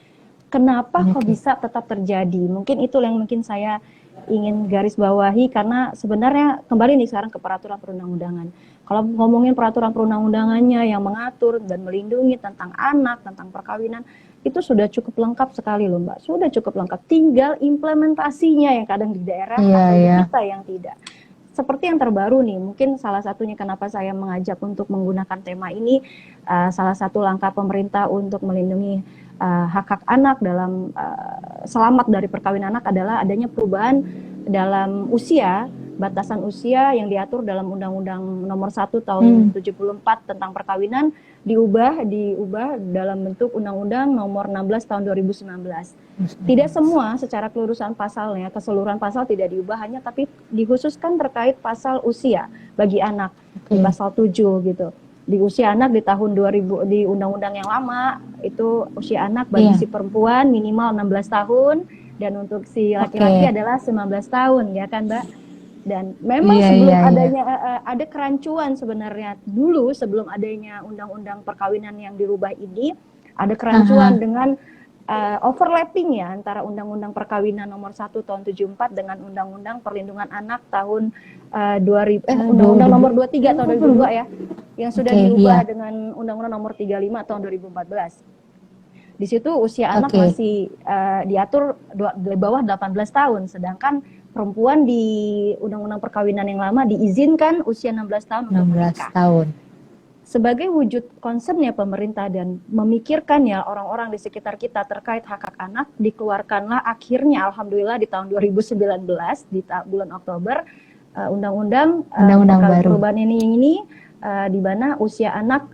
kenapa kok bisa tetap terjadi. Mungkin itu yang mungkin saya ingin garis bawahi, karena sebenarnya kembali nih sekarang ke peraturan perundang-undangan. Kalau ngomongin peraturan perundang-undangannya yang mengatur dan melindungi tentang anak, tentang perkawinan, itu sudah cukup lengkap sekali loh Mbak, sudah cukup lengkap. Tinggal implementasinya yang kadang di daerah atau di kita yang tidak. Seperti yang terbaru nih, mungkin salah satunya kenapa saya mengajak untuk menggunakan tema ini, salah satu langkah pemerintah untuk melindungi hak-hak anak dalam selamat dari perkawinan anak adalah adanya perubahan dalam usia, batasan usia yang diatur dalam Undang-Undang Nomor 1 Tahun 74 tentang perkawinan diubah dalam bentuk Undang-Undang Nomor 16 Tahun 2019. Tidak semua secara keseluruhan pasalnya, keseluruhan pasal tidak diubah, hanya tapi dikhususkan terkait pasal usia bagi anak di pasal 7 gitu. Di usia anak di tahun 2000 di undang-undang yang lama itu usia anak bagi si perempuan minimal 16 tahun dan untuk si laki-laki adalah 19 tahun ya kan Mbak. Dan memang sebelum adanya ada kerancuan sebenarnya dulu, sebelum adanya undang-undang perkawinan yang dirubah ini ada kerancuan dengan overlapping ya antara Undang-Undang Perkawinan Nomor 1 Tahun 74 dengan Undang-Undang Perlindungan Anak tahun Undang-Undang Nomor 23 Tahun 2002 ya, yang sudah diubah dengan Undang-Undang Nomor 35 Tahun 2014. Di situ usia anak masih diatur di bawah 18 tahun, sedangkan perempuan di Undang-Undang Perkawinan yang lama diizinkan usia 16 tahun untuk menikah. Sebagai wujud concernnya pemerintah dan memikirkan ya orang-orang di sekitar kita terkait hak-hak anak, dikeluarkanlah akhirnya alhamdulillah di tahun 2019 di bulan Oktober undang-undang perubahan ini di mana usia anak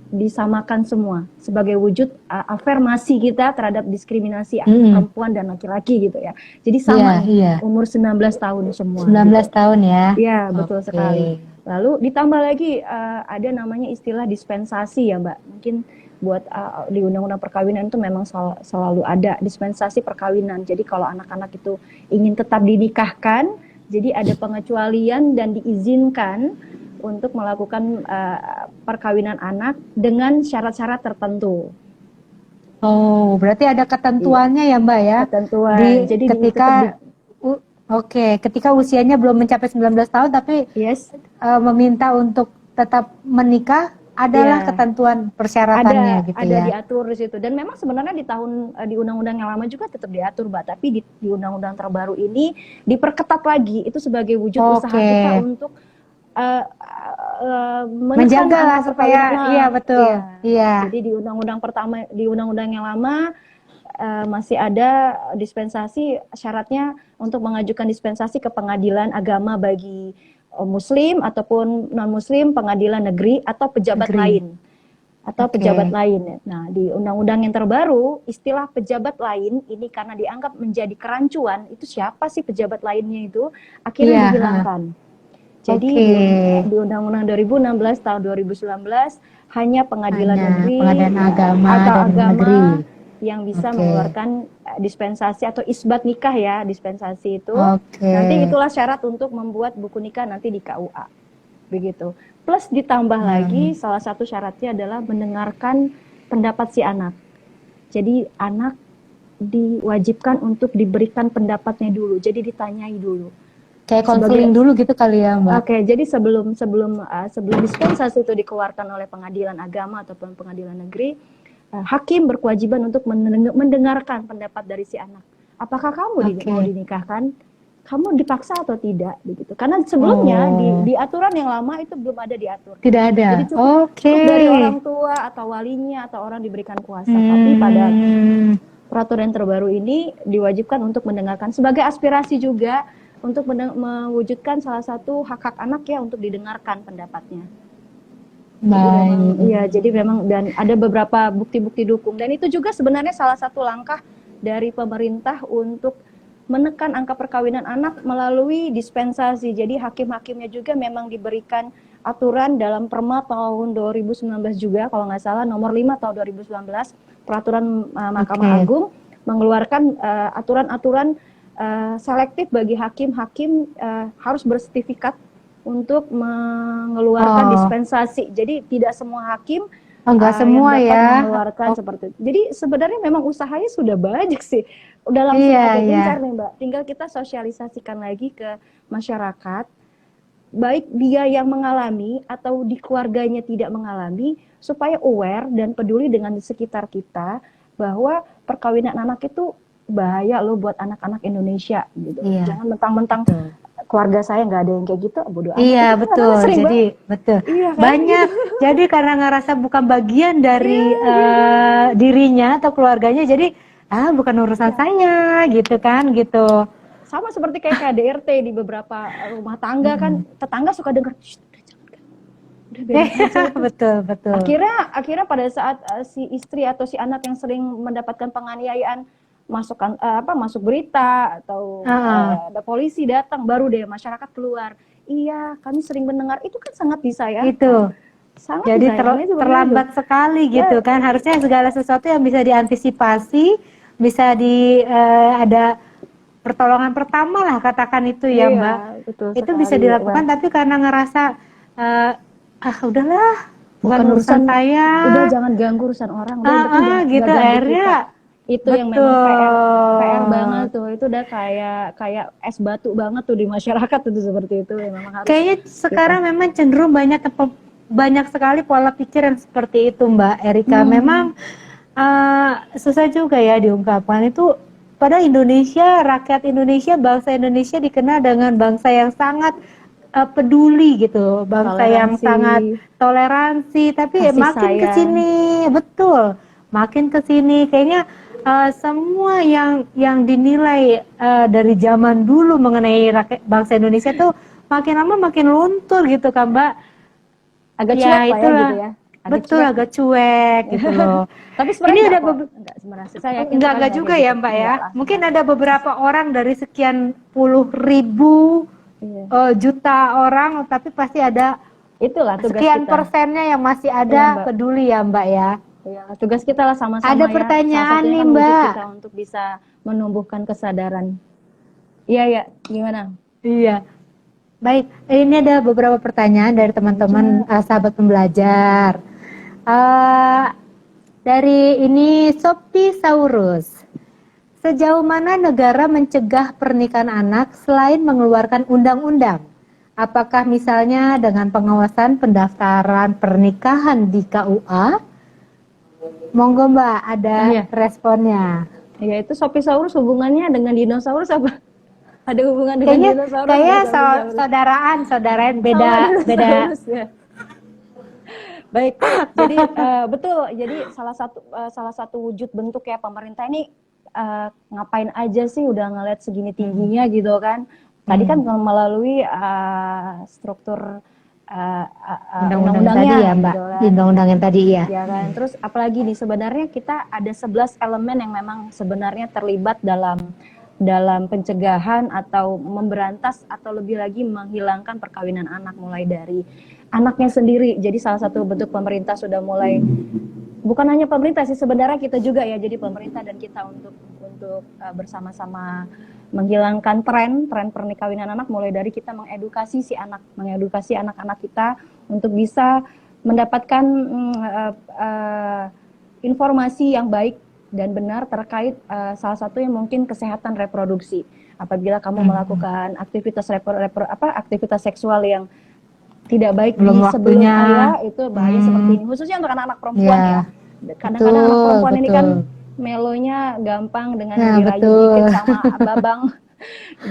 disamakan semua sebagai wujud afirmasi kita terhadap diskriminasi perempuan dan laki-laki gitu ya. Jadi sama umur 19 tahun semua. 19 gitu. Tahun ya. Iya, betul sekali. Lalu ditambah lagi ada namanya istilah dispensasi ya Mbak. Mungkin buat di Undang-Undang Perkawinan itu memang selalu ada dispensasi perkawinan. Jadi kalau anak-anak itu ingin tetap dinikahkan, jadi ada pengecualian dan diizinkan untuk melakukan perkawinan anak dengan syarat-syarat tertentu. Oh, berarti ada ketentuannya ya Mbak ya? Ketentuan. Jadi ketika usianya belum mencapai 19 tahun tapi meminta untuk tetap menikah, adalah ketentuan persyaratannya gitu ada ya. Diatur di situ. Dan memang sebenarnya di undang-undang yang lama juga tetap diatur Mbak, tapi di undang-undang terbaru ini diperketat lagi. Itu sebagai wujud usaha kita untuk menjaga lah supaya betul. Jadi di undang-undang yang lama masih ada dispensasi, syaratnya untuk mengajukan dispensasi ke pengadilan agama bagi muslim ataupun non muslim, pengadilan negeri atau pejabat lain pejabat lain. Nah, di undang-undang yang terbaru istilah pejabat lain ini karena dianggap menjadi kerancuan, itu siapa sih pejabat lainnya itu akhirnya dihilangkan. Jadi di Undang-Undang 2016 tahun 2019 hanya pengadilan negeri, pengadilan agama atau dan agama negeri yang bisa mengeluarkan dispensasi atau isbat nikah ya, dispensasi itu. Nanti itulah syarat untuk membuat buku nikah nanti di KUA. Begitu. Plus ditambah lagi salah satu syaratnya adalah mendengarkan pendapat si anak. Jadi anak diwajibkan untuk diberikan pendapatnya dulu. Jadi ditanyai dulu. Kayak konseling dulu gitu kali ya, Mbak. Oke, jadi sebelum dispensasi itu dikeluarkan oleh pengadilan agama ataupun pengadilan negeri, hakim berkewajiban untuk mendengarkan pendapat dari si anak. Apakah kamu mau dinikahkan? Kamu dipaksa atau tidak? Begitu. Karena sebelumnya di aturan yang lama itu belum ada diatur. Tidak ada. Jadi cukup dari orang tua atau walinya atau orang diberikan kuasa. Tapi pada peraturan terbaru ini diwajibkan untuk mendengarkan sebagai aspirasi juga, untuk mewujudkan salah satu hak-hak anak ya untuk didengarkan pendapatnya. Baik. Iya, jadi memang dan ada beberapa bukti-bukti dukung dan itu juga sebenarnya salah satu langkah dari pemerintah untuk menekan angka perkawinan anak melalui dispensasi. Jadi hakim-hakimnya juga memang diberikan aturan dalam Perma tahun 2019 juga kalau nggak salah nomor 5 tahun 2019 peraturan Mahkamah Agung mengeluarkan aturan-aturan selektif bagi hakim-hakim harus bersertifikat untuk mengeluarkan dispensasi. Jadi tidak semua hakim enggak semua yang dapat ya mengeluarkan seperti itu. Jadi sebenarnya memang usahanya sudah banyak sih. Udah langsung gencar nih Mbak. Tinggal kita sosialisasikan lagi ke masyarakat. Baik dia yang mengalami atau di keluarganya tidak mengalami supaya aware dan peduli dengan di sekitar kita bahwa perkawinan anak itu bahaya loh buat anak-anak Indonesia gitu. Jangan mentang-mentang keluarga saya nggak ada yang kayak gitu, bodoh amat. Iya betul. Jadi betul. Iya, kan? Banyak. Gitu. Jadi karena ngerasa bukan bagian dari dirinya atau keluarganya, jadi bukan urusan saya gitu kan gitu. Sama seperti kayak KDRT di beberapa rumah tangga kan, tetangga suka dengar. Betul. Akhirnya pada saat si istri atau si anak yang sering mendapatkan penganiayaan masuk berita atau ada polisi datang, baru deh masyarakat keluar. Iya, kami sering mendengar itu kan sangat disayangkan. Itu. Sangat jadi terlambat sekali gitu kan. Harusnya segala sesuatu yang bisa diantisipasi, bisa ada pertolongan pertama lah katakan itu ya Mbak. Betul itu sekali, bisa dilakukan tapi karena ngerasa udahlah bukan urusan saya. Udah jangan ganggu urusan orang. Gitu akhirnya itu betul. Yang memang PR banget tuh, itu udah kayak es batu banget tuh di masyarakat itu seperti itu ya, memang harus. Kayaknya sekarang memang cenderung banyak sekali pola pikir yang seperti itu Mbak Erika. Memang susah juga ya diungkapkan itu. Pada Indonesia, rakyat Indonesia, bangsa Indonesia dikenal dengan bangsa yang sangat peduli gitu, bangsa yang sangat toleransi. Tapi makin kesini, betul, makin kesini kayaknya semua yang dinilai dari zaman dulu mengenai bangsa Indonesia tuh makin lama makin luntur gitu kan Mbak. Agak cuek gitu ya. Betul, agak cuek gitu loh. Tapi sebenarnya enggak juga gitu. Ya Mbak ya. Mungkin ada beberapa orang dari sekian puluh ribu juta orang, tapi pasti ada itulah tugas sekian kita. Persennya yang masih ada peduli ya Mbak ya. Iya, tugas kita lah sama-sama. Ada pertanyaan nih Mbak. Kita untuk bisa menumbuhkan kesadaran. Iya, gimana? Iya. Baik, ini ada beberapa pertanyaan dari teman-teman sahabat pembelajar. Dari ini Sopisaurus. Sejauh mana negara mencegah pernikahan anak selain mengeluarkan undang-undang? Apakah misalnya dengan pengawasan pendaftaran pernikahan di KUA? Monggo Mbak, ada responnya. Ya itu Sopisaurus hubungannya dengan dinosaurus apa? Ada hubungan dengan dinosaurus? Kayaknya saudaraan beda. Ya. Baik, jadi betul. Jadi salah satu wujud bentuk ya pemerintah ini ngapain aja sih udah ngeliat segini tingginya gitu kan. Tadi kan melalui struktur undang-undangnya tadi ya Mbak, gitu kan. Undang-undang yang tadi ya. Ya kan. Terus apalagi nih sebenarnya kita ada 11 elemen yang memang sebenarnya terlibat dalam pencegahan atau memberantas atau lebih lagi menghilangkan perkawinan anak, mulai dari anaknya sendiri. Jadi salah satu bentuk pemerintah sudah mulai, bukan hanya pemerintah sih sebenarnya, kita juga ya, jadi pemerintah dan kita untuk bersama-sama menghilangkan tren perkawinan anak, mulai dari kita mengedukasi anak-anak kita untuk bisa mendapatkan informasi yang baik dan benar terkait salah satunya mungkin kesehatan reproduksi. apabila kamu melakukan aktivitas seksual yang tidak baik Belum sebelum waktunya. ayah, itu bahaya seperti ini, khususnya untuk anak-anak perempuan ya. Kadang-kadang anak Betul, perempuan ini kan betul. melonya gampang dengan Nah, dirayu betul. dikit sama babang.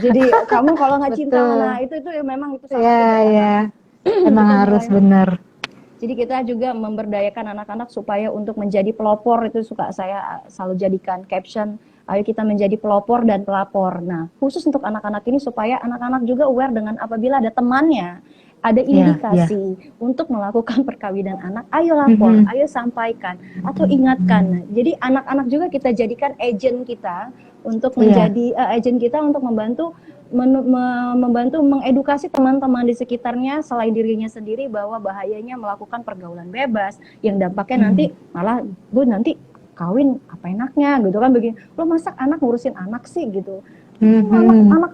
Jadi kamu kalau nggak cinta, nah Betul. itu memang itu Ya, sangat tidak ya. enak. Emang Betul harus Mbak ya. bener. Jadi kita juga memberdayakan anak-anak supaya untuk menjadi pelopor, itu suka saya selalu jadikan caption, ayo kita menjadi pelopor dan pelapor. Nah, khusus untuk anak-anak ini supaya anak-anak juga aware dengan apabila ada temannya, ada Ya, ya. indikasi untuk melakukan perkawinan anak, ayo lapor, ayo sampaikan, atau ingatkan. Nah, jadi anak-anak juga kita jadikan agent kita untuk Iya. menjadi agent kita untuk membantu membantu mengedukasi teman-teman di sekitarnya selain dirinya sendiri bahwa bahayanya melakukan pergaulan bebas yang dampaknya nanti malah Bu nanti kawin apa enaknya gitu kan, begini lo masa anak ngurusin anak sih gitu,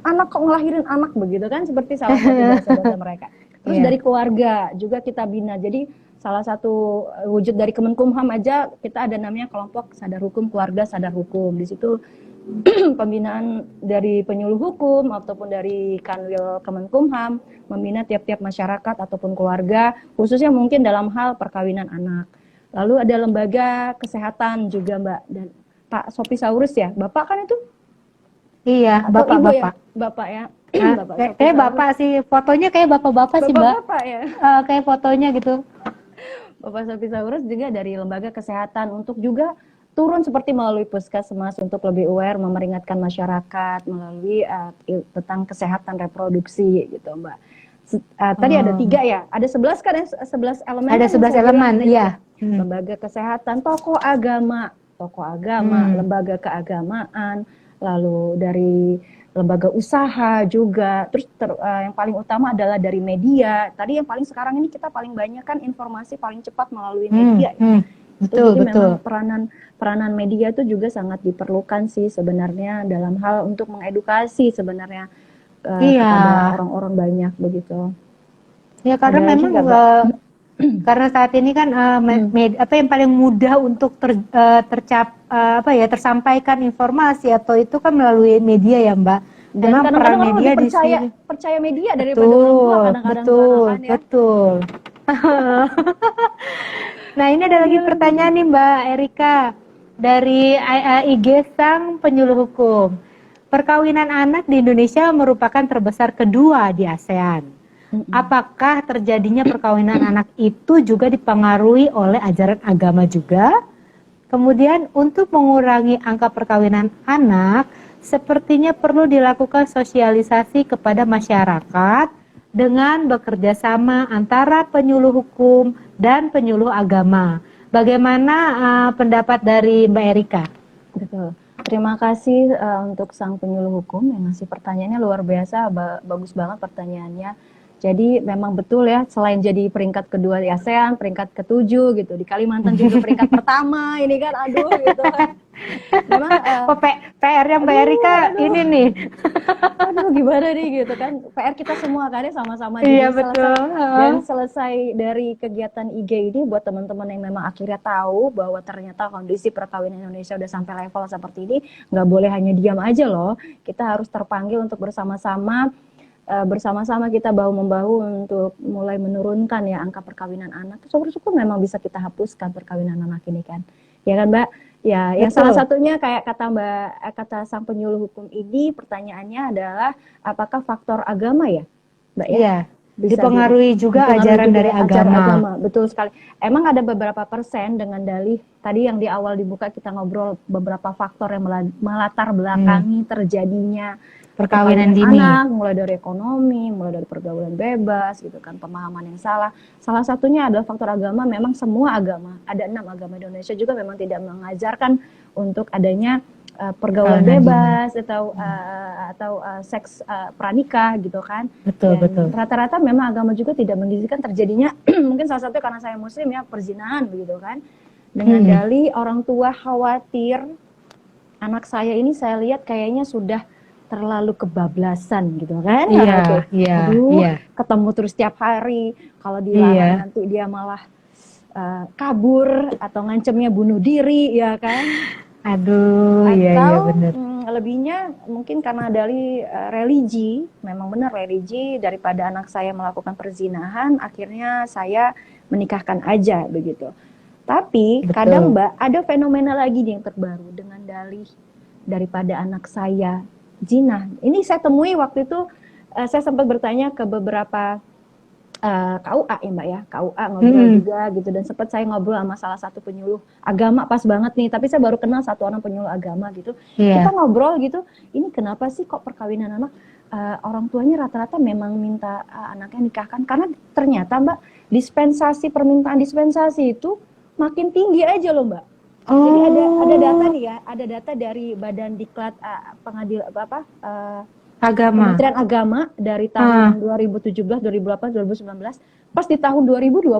anak kok ngelahirin anak begitu kan, seperti salah satu bahasa mereka. Terus Iya. dari keluarga juga kita bina. Jadi salah satu wujud dari Kemenkumham aja kita ada namanya kelompok sadar hukum keluarga sadar hukum. Di situ pembinaan dari penyuluh hukum ataupun dari Kanwil Kemenkumham membina tiap-tiap masyarakat ataupun keluarga, khususnya mungkin dalam hal perkawinan anak. Lalu ada lembaga kesehatan juga Mbak, dan Pak Sopisaurus ya, Bapak kan itu? Iya, Atau Ibu bapak-bapak. ya? Bapak ya? Nah, Bapak kayak Sopisaurus. bapak sih, fotonya kayak bapak-bapak sih, Mbak. Bapak-bapak ya? Kayak fotonya gitu. Bapak Sopisaurus juga dari lembaga kesehatan untuk juga turun seperti melalui puskesmas untuk lebih aware, memperingatkan masyarakat melalui tentang kesehatan reproduksi gitu Mbak. Tadi ada 3 ya, ada 11 kan ya, 11 elemen. Ada kan 11 elemen, iya. Lembaga kesehatan, tokoh agama, lembaga keagamaan, lalu dari lembaga usaha juga, terus yang paling utama adalah dari media. Tadi yang paling sekarang ini kita paling banyak kan informasi paling cepat melalui media. Betul, jadi betul. memang peranan media itu juga sangat diperlukan sih sebenarnya dalam hal untuk mengedukasi sebenarnya kepada orang-orang banyak begitu. Ya karena memang karena saat ini kan apa yang paling mudah untuk tersampaikan informasi atau itu kan melalui media ya Mbak. Dan memang peran media di sini percaya media daripada orang tua kadang-kadang. Betul. Nah ini ada lagi pertanyaan nih Mbak Erika dari IG Sang Penyuluh Hukum. Perkawinan anak di Indonesia merupakan terbesar kedua di ASEAN. Apakah terjadinya perkawinan anak itu juga dipengaruhi oleh ajaran agama juga? Kemudian untuk mengurangi angka perkawinan anak, sepertinya perlu dilakukan sosialisasi kepada masyarakat dengan bekerja sama antara penyuluh hukum dan penyuluh agama. Bagaimana pendapat dari Mbak Erika? Betul. Terima kasih untuk Sang Penyuluh Hukum yang ngasih pertanyaannya luar biasa, bagus banget pertanyaannya. Jadi memang betul ya, selain jadi peringkat kedua di ASEAN, peringkat ketujuh gitu, di Kalimantan juga peringkat pertama, ini kan aduh gitu kan. Memang PR-nya Mbak Erika ini nih. Aduh gimana nih gitu kan, PR kita semua kan ya sama-sama. Iya, jadi betul. Dan selesai dari kegiatan IG ini buat teman-teman yang memang akhirnya tahu bahwa ternyata kondisi perkawinan Indonesia udah sampai level seperti ini, nggak boleh hanya diam aja loh, kita harus terpanggil untuk bersama-sama kita bahu-membahu untuk mulai menurunkan ya angka perkawinan anak. Syukur-syukur memang bisa kita hapuskan perkawinan anak ini kan, ya kan Mbak? Ya, yang salah satunya kayak kata Sang Penyuluh Hukum ini, pertanyaannya adalah apakah faktor agama ya, Mbak ya? Iya, dipengaruhi juga ajaran dari agama. Betul sekali. Emang ada beberapa persen dengan dalih tadi yang di awal dibuka kita ngobrol, beberapa faktor yang melatar belakangi terjadinya perkawinan dini. Anak, mulai dari ekonomi, mulai dari pergaulan bebas gitu kan, pemahaman yang salah. Salah satunya adalah faktor agama. Memang semua agama, ada 6 agama di Indonesia juga memang tidak mengajarkan untuk adanya pergaulan bebas atau seks pranikah gitu kan. Betul. Rata-rata memang agama juga tidak mengizinkan terjadinya mungkin salah satunya karena saya muslim ya, perzinahan begitu kan. Dengan dalih orang tua khawatir anak saya ini saya lihat kayaknya sudah terlalu kebablasan gitu kan. Iya. Ketemu terus tiap hari, kalau dilarang nanti dia malah kabur atau ngancemnya bunuh diri ya kan. Aduh, iya benar. Lebihnya mungkin karena dari religi, memang benar religi, daripada anak saya melakukan perzinahan, akhirnya saya menikahkan aja begitu. Tapi Betul. kadang Mbak, ada fenomena lagi nih yang terbaru dengan dalih daripada anak saya zina. Ini saya temui waktu itu, saya sempat bertanya ke beberapa KUA ya Mbak ya, KUA ngobrol juga gitu, dan sempat saya ngobrol sama salah satu penyuluh agama, pas banget nih, tapi saya baru kenal satu orang penyuluh agama gitu. Kita ngobrol gitu, ini kenapa sih kok perkawinan anak orang tuanya rata-rata memang minta anaknya nikahkan, karena ternyata Mbak, permintaan dispensasi itu makin tinggi aja loh Mbak. Jadi ada data nih ya, ada data dari Badan Diklat Agama. Kementerian Agama dari tahun 2017, 2018, 2019, pas di tahun 2020,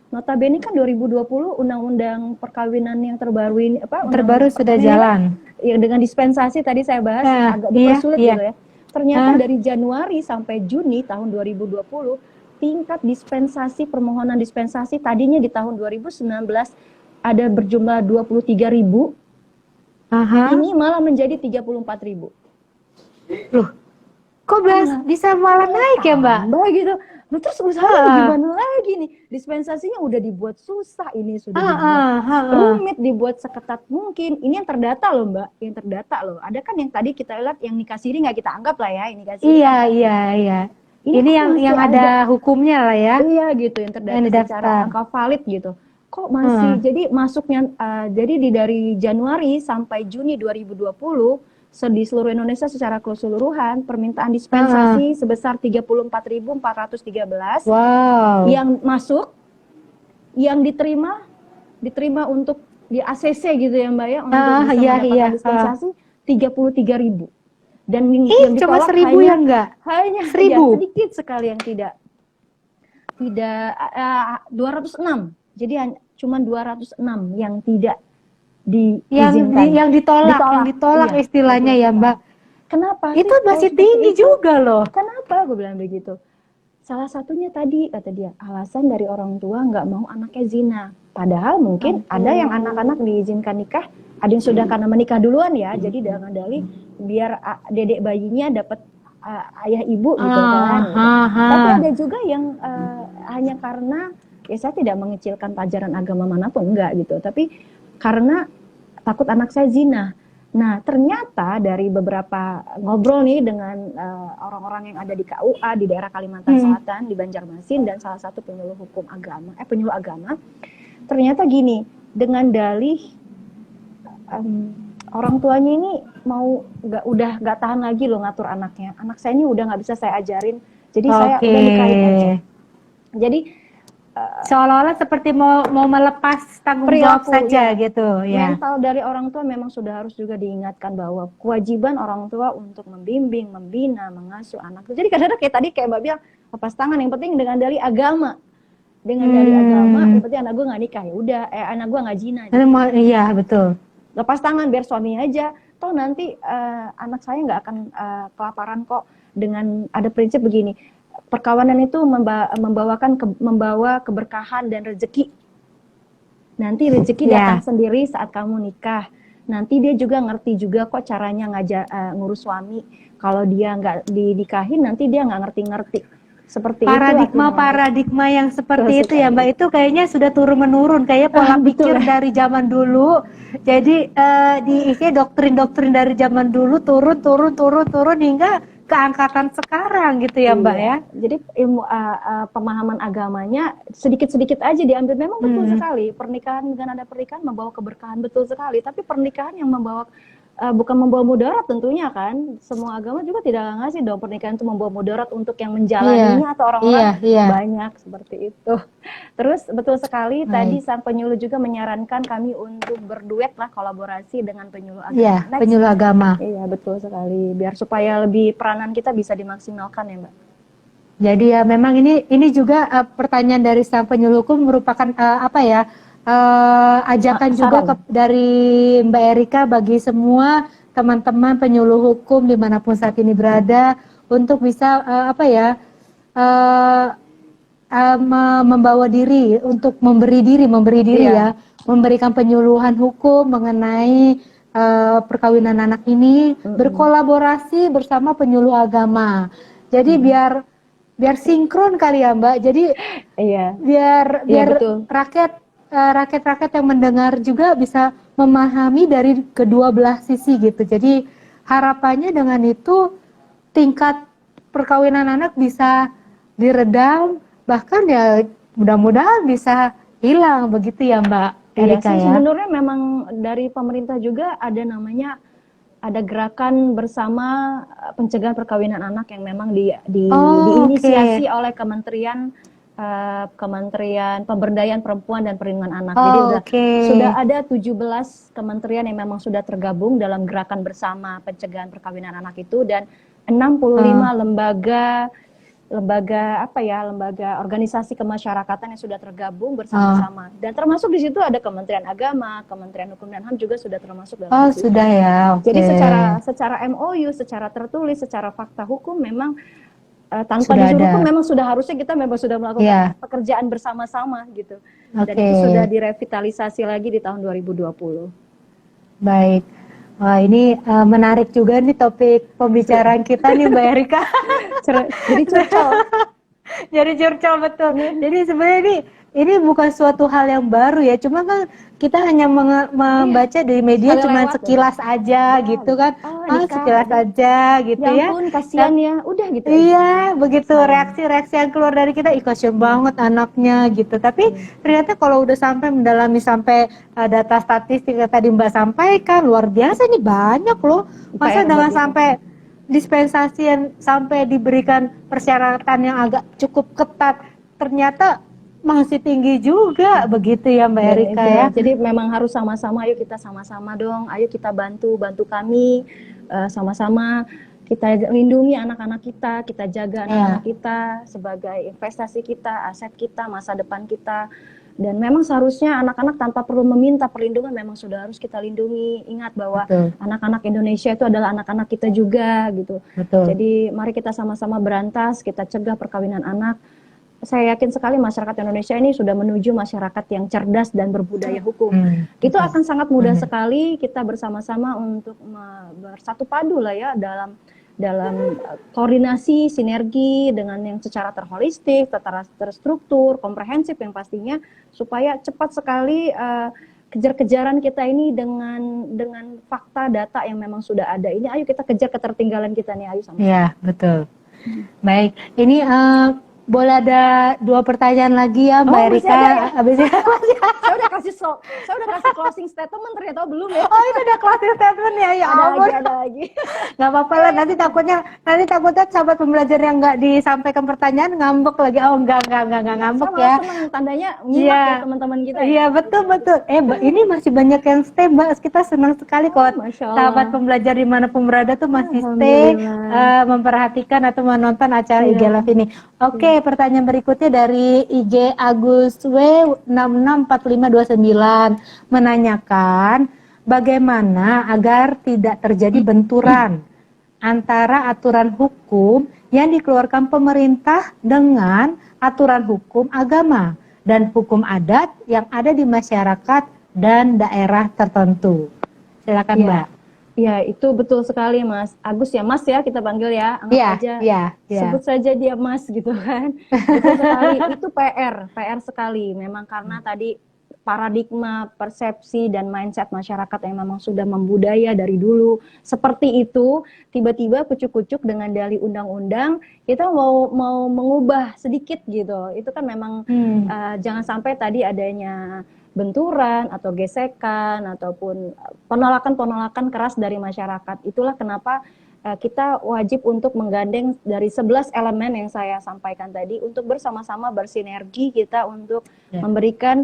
notabene kan 2020 undang-undang perkawinan yang terbaru ini terbaru sudah jalan. Ya, dengan dispensasi tadi saya bahas agak dipersulit gitu ya. Ternyata dari Januari sampai Juni tahun 2020, tingkat dispensasi, permohonan dispensasi tadinya di tahun 2019 ada berjumlah 23.000, ini malah menjadi 34.000. Loh, kok bisa malah naik ya Mbak? Mbak gitu. Nah, terus usaha gimana lagi nih? Dispensasinya udah dibuat susah, ini sudah dibuat rumit, dibuat seketat mungkin. Ini yang terdata loh Mbak, yang terdata loh. Ada kan yang tadi kita lihat yang nikah siri nggak kita anggap lah ya, ini nikah siri. Iya. Ini yang ada hukumnya lah ya. Iya gitu, yang terdata secara angka valid gitu. Kok masih, jadi masuknya, jadi dari Januari sampai Juni 2020, di seluruh Indonesia secara keseluruhan, permintaan dispensasi sebesar 34.413 yang masuk, yang diterima untuk di ACC gitu ya Mbak ya, untuk bisa mendapatkan dispensasi 33.000. Dan yang cuma ditolak 1.000 ya enggak? Hanya 1.000? sedikit sekali yang tidak 206. Jadi cuma 206 yang tidak diizinkan. Yang ditolak iya, istilahnya ya Mbak. Kenapa? Itu masih tinggi juga loh. Kenapa gue bilang begitu? Salah satunya tadi kata dia, alasan dari orang tua nggak mau anaknya zina. Padahal mungkin ada yang anak-anak diizinkan nikah, ada yang sudah karena menikah duluan ya, jadi dengan dalih biar dedek bayinya dapat ayah ibu gitu kan. Tapi ada juga yang hanya karena, ya saya tidak mengecilkan pelajaran agama manapun, enggak gitu, tapi karena takut anak saya zina. Nah, ternyata dari beberapa ngobrol nih dengan orang-orang yang ada di KUA di daerah Kalimantan Selatan, di Banjarmasin, dan salah satu penyuluh agama, ternyata gini, dengan dalih orang tuanya ini udah nggak tahan lagi loh ngatur anaknya. Anak saya ini udah nggak bisa saya ajarin, jadi saya udah nikahin aja. Jadi seolah-olah seperti mau melepas tanggung jawab saja gitu ya. Mental dari orang tua memang sudah harus juga diingatkan bahwa kewajiban orang tua untuk membimbing, membina, mengasuh anak. Jadi kadang-kadang kayak Mbak bilang, lepas tangan, yang penting dengan dalih agama. Dengan dalih agama, yang penting anak gue nggak nikah, ya udah, anak gue nggak zina. Iya betul. Lepas tangan biar suaminya aja. Toh nanti anak saya nggak akan kelaparan kok. Dengan ada prinsip begini. Perkawinan itu membawa keberkahan dan rezeki. Nanti rezeki datang sendiri saat kamu nikah. Nanti dia juga ngerti juga kok caranya ngurus suami. Kalau dia nggak dinikahin, nanti dia nggak ngerti-ngerti. Seperti paradigma yang seperti itu ya Mbak, itu kayaknya sudah turun menurun, kayak pola pikir dari zaman dulu. Jadi doktrin-doktrin dari zaman dulu turun hingga ke angkatan sekarang gitu ya Mbak ya. Jadi ilmu pemahaman agamanya sedikit-sedikit aja diambil. Memang betul sekali, pernikahan, dengan ada pernikahan membawa keberkahan, betul sekali. Tapi pernikahan yang membawa bukan membawa mudarat tentunya kan. Semua agama juga tidak ngasih dong pernikahan itu membawa mudarat untuk yang menjalaninya atau orang-orang banyak seperti itu. Terus betul sekali tadi sang penyuluh juga menyarankan kami untuk berduet lah, kolaborasi dengan penyuluh agama. Penyuluh agama. Iya betul sekali, biar supaya lebih peranan kita bisa dimaksimalkan ya Mbak. Jadi ya memang ini juga pertanyaan dari sang penyuluhku merupakan ajakan juga dari Mbak Erika bagi semua teman-teman penyuluh hukum dimanapun saat ini berada untuk bisa membawa diri, untuk memberi diri ya, memberikan penyuluhan hukum mengenai perkawinan anak ini Mm-mm. berkolaborasi bersama penyuluh agama. Jadi biar sinkron kali ya Mbak. Jadi Iya, biar iya biar betul. rakyat-rakyat yang mendengar juga bisa memahami dari kedua belah sisi gitu. Jadi harapannya dengan itu tingkat perkawinan anak bisa diredam, bahkan ya mudah-mudahan bisa hilang begitu ya Mbak Iya Erika sih, ya. sebenarnya memang dari pemerintah juga ada namanya ada gerakan bersama pencegahan perkawinan anak yang memang Oh, oke. diinisiasi oleh Kementerian Pemberdayaan Perempuan dan Perlindungan Anak. Jadi Oh, oke. sudah ada 17 kementerian yang memang sudah tergabung dalam gerakan bersama pencegahan perkawinan anak itu, dan 65 lembaga organisasi kemasyarakatan yang sudah tergabung bersama-sama, dan termasuk di situ ada Kementerian Agama, Kementerian Hukum dan HAM juga sudah termasuk dalam Oh, itu. sudah ya. Oke. Jadi secara MOU, secara tertulis, secara fakta hukum memang tanpa Sudah disuruh pun ada. memang sudah harusnya kita memang sudah melakukan Iya. pekerjaan bersama-sama gitu. Dan Oke. itu sudah direvitalisasi lagi di tahun 2020. Baik. Wah, ini menarik juga nih topik pembicaraan kita nih Mbak Erika. Jadi curcol. Jadi curcol betul. Jadi sebenarnya ini bukan suatu hal yang baru ya. Cuma kan kita hanya membaca dari media Sekali cuma lewat sekilas aja Ya. gitu kan. Nikah. Sekilas aja gitu Ya ya. ampun, kasihan ya. Udah gitu. Iya, begitu Sayang. reaksi-reaksi yang keluar dari kita, kasihan banget anaknya gitu. Tapi ternyata kalau udah sampai mendalami sampai data statistik yang tadi Mbak sampaikan, luar biasa nih, banyak loh. Masa PR dengan begitu. sampai dispensasi yang sampai diberikan persyaratan yang agak cukup ketat, ternyata masih tinggi juga begitu ya Mbak Dan Erika itu, ya. jadi memang harus sama-sama, ayo kita sama-sama dong, ayo kita bantu kami, sama-sama kita lindungi anak-anak kita jaga anak-anak kita sebagai investasi kita, aset kita, masa depan kita. Dan memang seharusnya anak-anak tanpa perlu meminta perlindungan memang sudah harus kita lindungi. Ingat bahwa anak-anak Indonesia itu adalah anak-anak kita juga gitu. Betul. Jadi mari kita sama-sama berantas, kita cegah perkawinan anak. Saya yakin sekali masyarakat Indonesia ini sudah menuju masyarakat yang cerdas dan berbudaya hukum. Itu akan sangat mudah sekali kita bersama-sama untuk bersatu padu lah ya dalam koordinasi, sinergi dengan yang secara terholistik, terstruktur, komprehensif yang pastinya, supaya cepat sekali kejar-kejaran kita ini dengan fakta data yang memang sudah ada. Ini ayo kita kejar ketertinggalan kita nih, ayo sama. Iya, betul. Baik, ini boleh ada 2 pertanyaan lagi ya Mbak Erika. Habis ya? Saya udah kasih closing statement, ternyata belum ya. Oh, itu udah closing statement ya, ya ampun. Ada lagi. Nggak apa-apa lah, nanti takutnya sahabat pembelajar yang nggak disampaikan pertanyaan ngambek lagi. Oh, enggak ngambek ya. Senang, tandanya nyimak ya teman-teman kita. Iya, betul. Mbak, ini masih banyak yang stay, Mbak. Kita senang sekali kalau sahabat pembelajar dimanapun berada tuh masih stay memperhatikan atau menonton acara IG Live ini. Oke, pertanyaan berikutnya dari IG Agus W 664529 menanyakan bagaimana agar tidak terjadi benturan antara aturan hukum yang dikeluarkan pemerintah dengan aturan hukum agama dan hukum adat yang ada di masyarakat dan daerah tertentu. Silakan Mbak. Ya, itu betul sekali Mas Agus ya, Mas ya kita panggil ya, anggap aja sebut saja dia Mas gitu kan. Betul sekali, itu PR sekali memang, karena tadi paradigma, persepsi dan mindset masyarakat yang memang sudah membudaya dari dulu seperti itu, tiba-tiba kucuk-kucuk dengan dalih undang-undang kita mau mengubah sedikit gitu. Itu kan memang jangan sampai tadi adanya benturan atau gesekan ataupun penolakan keras dari masyarakat. Itulah kenapa kita wajib untuk menggandeng dari 11 elemen yang saya sampaikan tadi untuk bersama-sama bersinergi kita untuk memberikan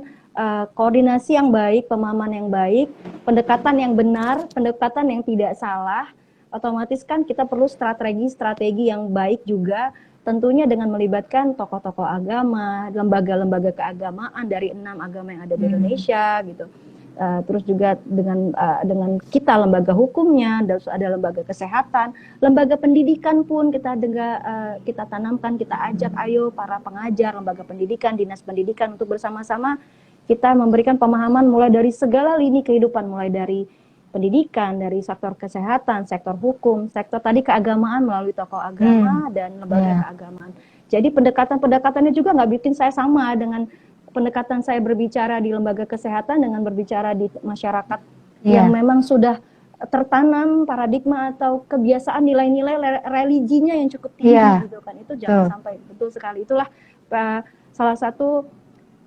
koordinasi yang baik, pemahaman yang baik, pendekatan yang benar, pendekatan yang tidak salah. Otomatis kan kita perlu strategi yang baik juga, tentunya dengan melibatkan tokoh-tokoh agama, lembaga-lembaga keagamaan dari 6 agama yang ada di Indonesia gitu. Terus juga dengan kita lembaga hukumnya, ada lembaga kesehatan, lembaga pendidikan pun kita tanamkan, kita ajak ayo para pengajar, lembaga pendidikan, dinas pendidikan untuk bersama-sama kita memberikan pemahaman mulai dari segala lini kehidupan, mulai dari pendidikan, dari sektor kesehatan, sektor hukum, sektor tadi keagamaan melalui tokoh agama dan lembaga keagamaan. Jadi pendekatan-pendekatannya juga nggak bikin saya sama dengan pendekatan saya berbicara di lembaga kesehatan dengan berbicara di masyarakat yang memang sudah tertanam paradigma atau kebiasaan nilai-nilai religinya yang cukup tinggi gitu kan. Itu jangan sampai, betul sekali. Itulah salah satu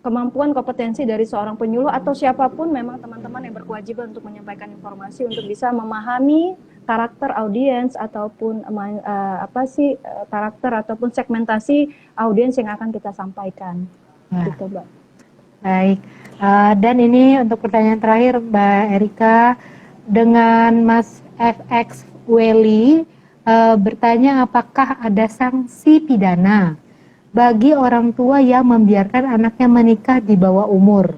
kemampuan kompetensi dari seorang penyuluh atau siapapun memang teman-teman yang berkewajiban untuk menyampaikan informasi untuk bisa memahami karakter audiens ataupun karakter ataupun segmentasi audiens yang akan kita sampaikan. Gitu, Mbak. Baik. Dan ini untuk pertanyaan terakhir Mbak Erika, dengan Mas FX Welly bertanya apakah ada sanksi pidana bagi orang tua yang membiarkan anaknya menikah di bawah umur?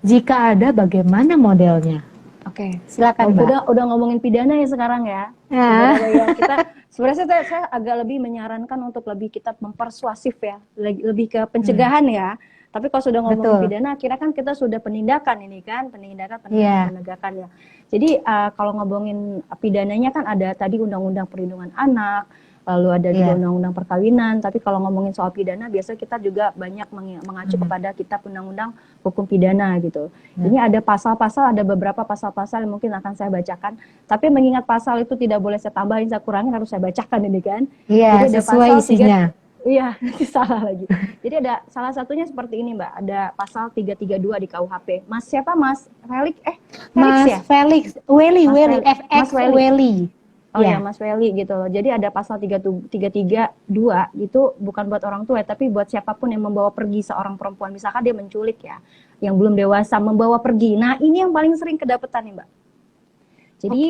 Jika ada, bagaimana modelnya? Oke, silakan Mbak. Udah ngomongin pidana ya sekarang ya. Ya kita sebenarnya saya agak lebih menyarankan untuk lebih kita mempersuasif ya, lebih ke pencegahan ya. Tapi kalau sudah ngomongin pidana, akhirnya kan kita sudah penindakan ini kan, penegakan ya. Jadi kalau ngomongin pidananya kan ada tadi Undang-Undang Perlindungan Anak, lalu ada juga Undang-Undang Perkawinan. Tapi kalau ngomongin soal pidana, biasanya kita juga banyak mengacu kepada Kitab Undang-Undang Hukum Pidana gitu. Ini ada pasal-pasal, ada beberapa pasal-pasal yang mungkin akan saya bacakan. Tapi mengingat pasal itu tidak boleh saya tambahin, saya kurangin, harus saya bacakan ini kan. Iya, sesuai isinya. Iya, salah lagi. Jadi ada salah satunya seperti ini Mbak, ada pasal 332 di KUHP. Mas siapa Mas? Felix Mas ya? Felix, Welly, FX Welly. Oh ya, Mas Welly gitu loh. Jadi ada pasal 332 itu bukan buat orang tua tapi buat siapapun yang membawa pergi seorang perempuan. Misalkan dia menculik ya, yang belum dewasa membawa pergi. Nah, ini yang paling sering kedapetan nih, Mbak. Jadi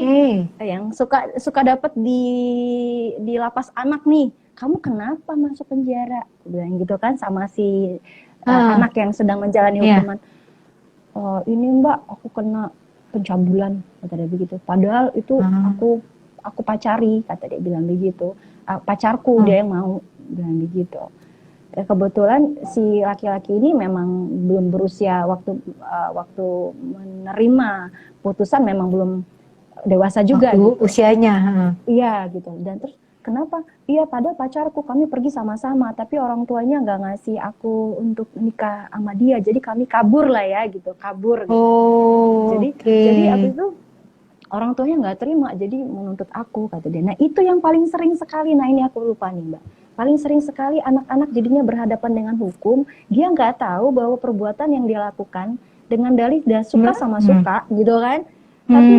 yang suka dapat di lapas anak nih. Kamu kenapa masuk penjara? Bilang gitu kan sama si anak yang sedang menjalani hukuman. Oh, ini Mbak, aku kena pencabulan, kata dia begitu. Padahal itu aku pacari, kata dia bilang begitu. Pacarku dia yang mau, bilang begitu. Kebetulan si laki-laki ini memang belum berusia waktu menerima putusan, memang belum dewasa juga. Gitu. Usianya. Iya gitu. Dan terus kenapa? Iya, padahal pacarku, kami pergi sama-sama, tapi orang tuanya nggak ngasih aku untuk nikah sama dia, jadi kami kabur lah ya gitu, kabur. Gitu. Jadi abis itu orang tuanya nggak terima, jadi menuntut aku, kata dia. Nah itu yang paling sering sekali. Nah ini aku lupa nih Mbak. Paling sering sekali anak-anak jadinya berhadapan dengan hukum, dia nggak tahu bahwa perbuatan yang dia lakukan dengan dalih dia suka sama suka, gitu kan? Tapi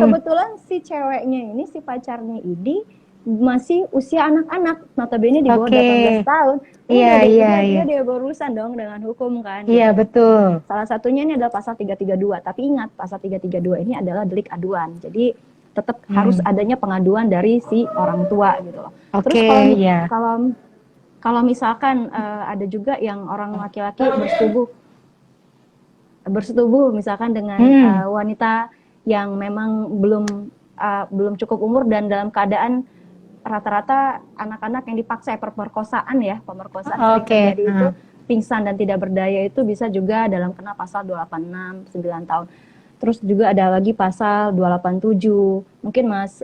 kebetulan si ceweknya ini, si pacarnya ini masih usia anak-anak, notabene di bawah 18 tahun. Dia berurusan dong dengan hukum kan. Iya, betul. Salah satunya ini adalah pasal 332. Tapi ingat, pasal 332 ini adalah delik aduan. Jadi tetap harus adanya pengaduan dari si orang tua gitu loh. Terus kalau misalkan ada juga yang orang laki-laki bersetubuh misalkan dengan wanita yang memang belum cukup umur dan dalam keadaan rata-rata anak-anak yang dipaksa pemerkosaan terjadi itu pingsan dan tidak berdaya, itu bisa juga dalam kena pasal 286 9 tahun. Terus juga ada lagi pasal 287. Mungkin Mas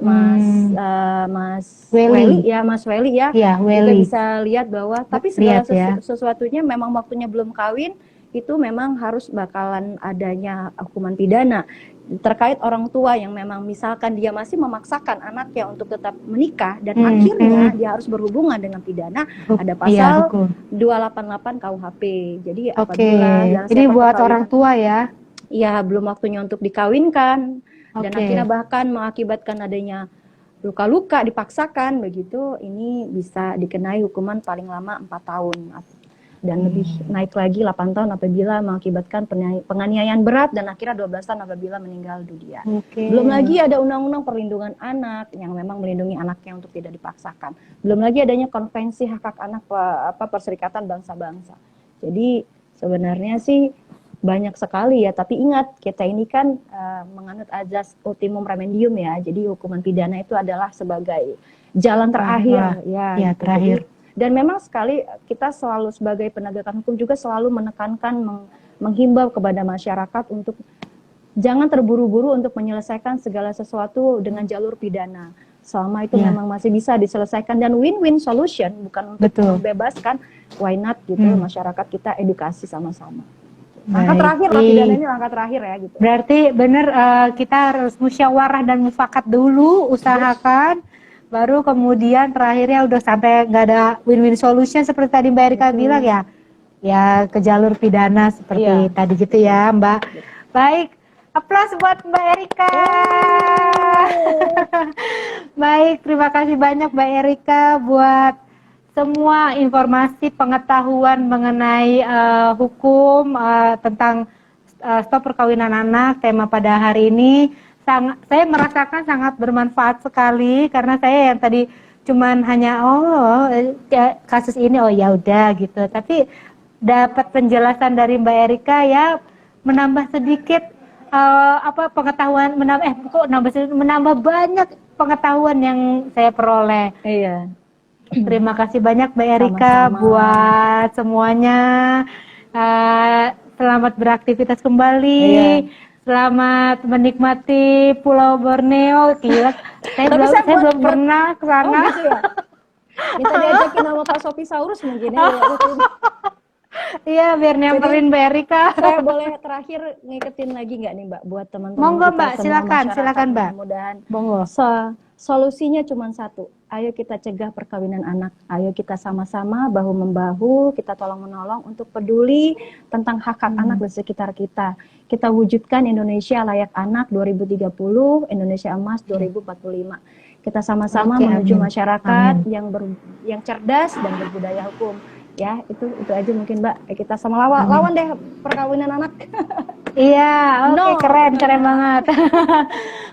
Welly ya, kita bisa lihat bahwa tapi segala sesuatunya memang waktunya belum kawin itu memang harus bakalan adanya hukuman pidana. Terkait orang tua yang memang misalkan dia masih memaksakan anaknya untuk tetap menikah dan akhirnya dia harus berhubungan dengan pidana, ada pasal 288 KUHP. Jadi apabila jadi buat orang tua ya. Iya, belum waktunya untuk dikawinkan dan akhirnya bahkan mengakibatkan adanya luka-luka dipaksakan begitu, ini bisa dikenai hukuman paling lama 4 tahun. Dan lebih naik lagi 8 tahun apabila mengakibatkan penganiayaan berat dan akhirnya 12 tahun apabila meninggal dunia. Belum lagi ada Undang-Undang Perlindungan Anak yang memang melindungi anaknya untuk tidak dipaksakan. Belum lagi adanya Konvensi Hak Hak Anak Perserikatan Bangsa-Bangsa. Jadi sebenarnya sih banyak sekali ya, tapi ingat kita ini kan menganut azas ultimum remedium ya. Jadi hukuman pidana itu adalah sebagai jalan terakhir ya terakhir. Dan memang sekali kita selalu sebagai penegakan hukum juga selalu menekankan, menghimbau kepada masyarakat untuk jangan terburu-buru untuk menyelesaikan segala sesuatu dengan jalur pidana. Selama itu Ya. memang masih bisa diselesaikan dan win-win solution, bukan untuk Betul. membebaskan, why not gitu, masyarakat kita edukasi sama-sama. Baik. Langkah terakhir lah, pidana ini langkah terakhir ya gitu. Berarti benar kita harus musyawarah dan mufakat dulu, usahakan, baru kemudian terakhirnya udah sampai nggak ada win-win solution seperti tadi Mbak Erika bilang ya ke jalur pidana seperti tadi gitu ya Mbak. Baik, aplaus buat Mbak Erika. Baik, terima kasih banyak Mbak Erika buat semua informasi pengetahuan mengenai hukum tentang stop perkawinan anak. Tema pada hari ini saya merasakan sangat bermanfaat sekali karena saya yang tadi cuman hanya kasus ini ya udah gitu, tapi dapat penjelasan dari Mbak Erika ya menambah sedikit pengetahuan, menambah banyak pengetahuan yang saya peroleh. Iya. Terima kasih banyak Mbak Erika. Sama-sama. Buat semuanya. Selamat beraktivitas kembali. Iya. Selamat menikmati Pulau Borneo. Gila, saya belum pernah ke sana. Oh gitu ya. Minta diajakin sama Pak Sopisaurus mungkin ya. Iya, biar nyamperin Mbak Erika. Saya boleh terakhir ngiketin lagi nggak nih Mbak buat teman-teman Monggo kita Mbak, semua silakan masyarakat. Mbak. Mudah-mudahan Monggo. Solusinya cuma satu. Ayo kita cegah perkawinan anak. Ayo kita sama-sama bahu-membahu, kita tolong-menolong untuk peduli tentang hak-hak anak di sekitar kita. Kita wujudkan Indonesia layak anak 2030, Indonesia emas 2045. Kita sama-sama menuju masyarakat yang cerdas dan berbudaya hukum. Ya, itu aja mungkin Mbak. Kita sama lawan deh perkawinan anak. Iya, oke, keren banget.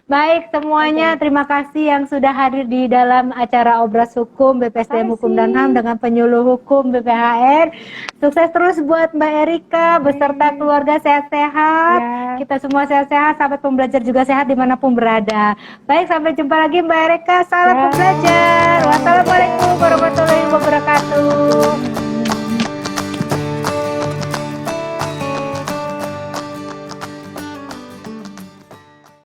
Baik semuanya, terima kasih yang sudah hadir di dalam acara Obras Hukum BPSDM Hukum dan HAM dengan penyuluh hukum BPHR. Sukses terus buat Mbak Erika beserta keluarga, sehat-sehat. Ya. Kita semua sehat-sehat, sahabat pembelajar juga sehat dimanapun berada. Baik, sampai jumpa lagi Mbak Erika. Salam pembelajar. Wassalamualaikum.